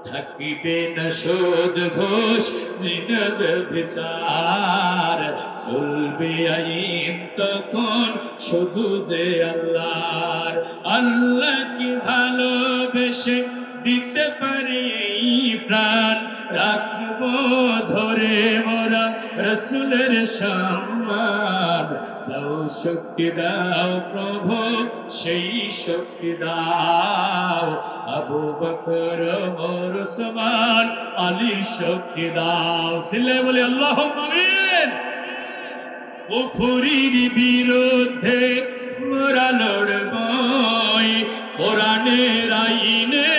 থাকিবে না সুদ ঘোষ জিনা ব্যভিচার, চলবে আইন তখন শুধু যে আল্লাহর। আল্লাহ কি ভালোবেসে দিতে পারি এই প্রাণ, রাখবো ধরে মোরা রাসূলের সম্মান। দাও শক্তি দাও প্রভু সেই শক্তি দাও, আবু বকর ওমর ওসমান আলীর শক্তি দাও। সিলে বলে আল্লাহুম্মা আমিন। কুফরির বিরুদ্ধে মোরা লড়বই, কোরআনের আইনে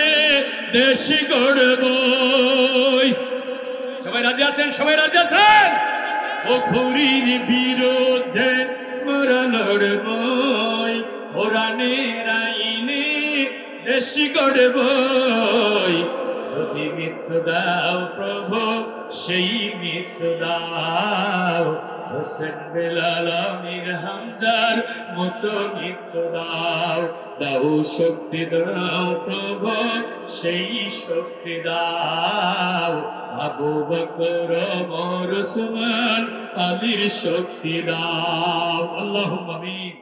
দেশ গড়বই। সবাই রাজি আছেন? সবাই রাজি আছেন? কুফরির বিরুদ্ধে মোরা লড়বই, কোরআনের আইনে দেশ গড়বই। যদি মৃত্যু দাও প্রভু সেই মৃত্যু দাও, হোসেন বেলাল আমির হামজার মতো মৃত্যু দাও। দাও শক্তি দাও প্রভু সেই শক্তি দাও, আবু বকর ওমর ওসমান আলীর শক্তি দাও। আল্লাহুম্মা আমিন।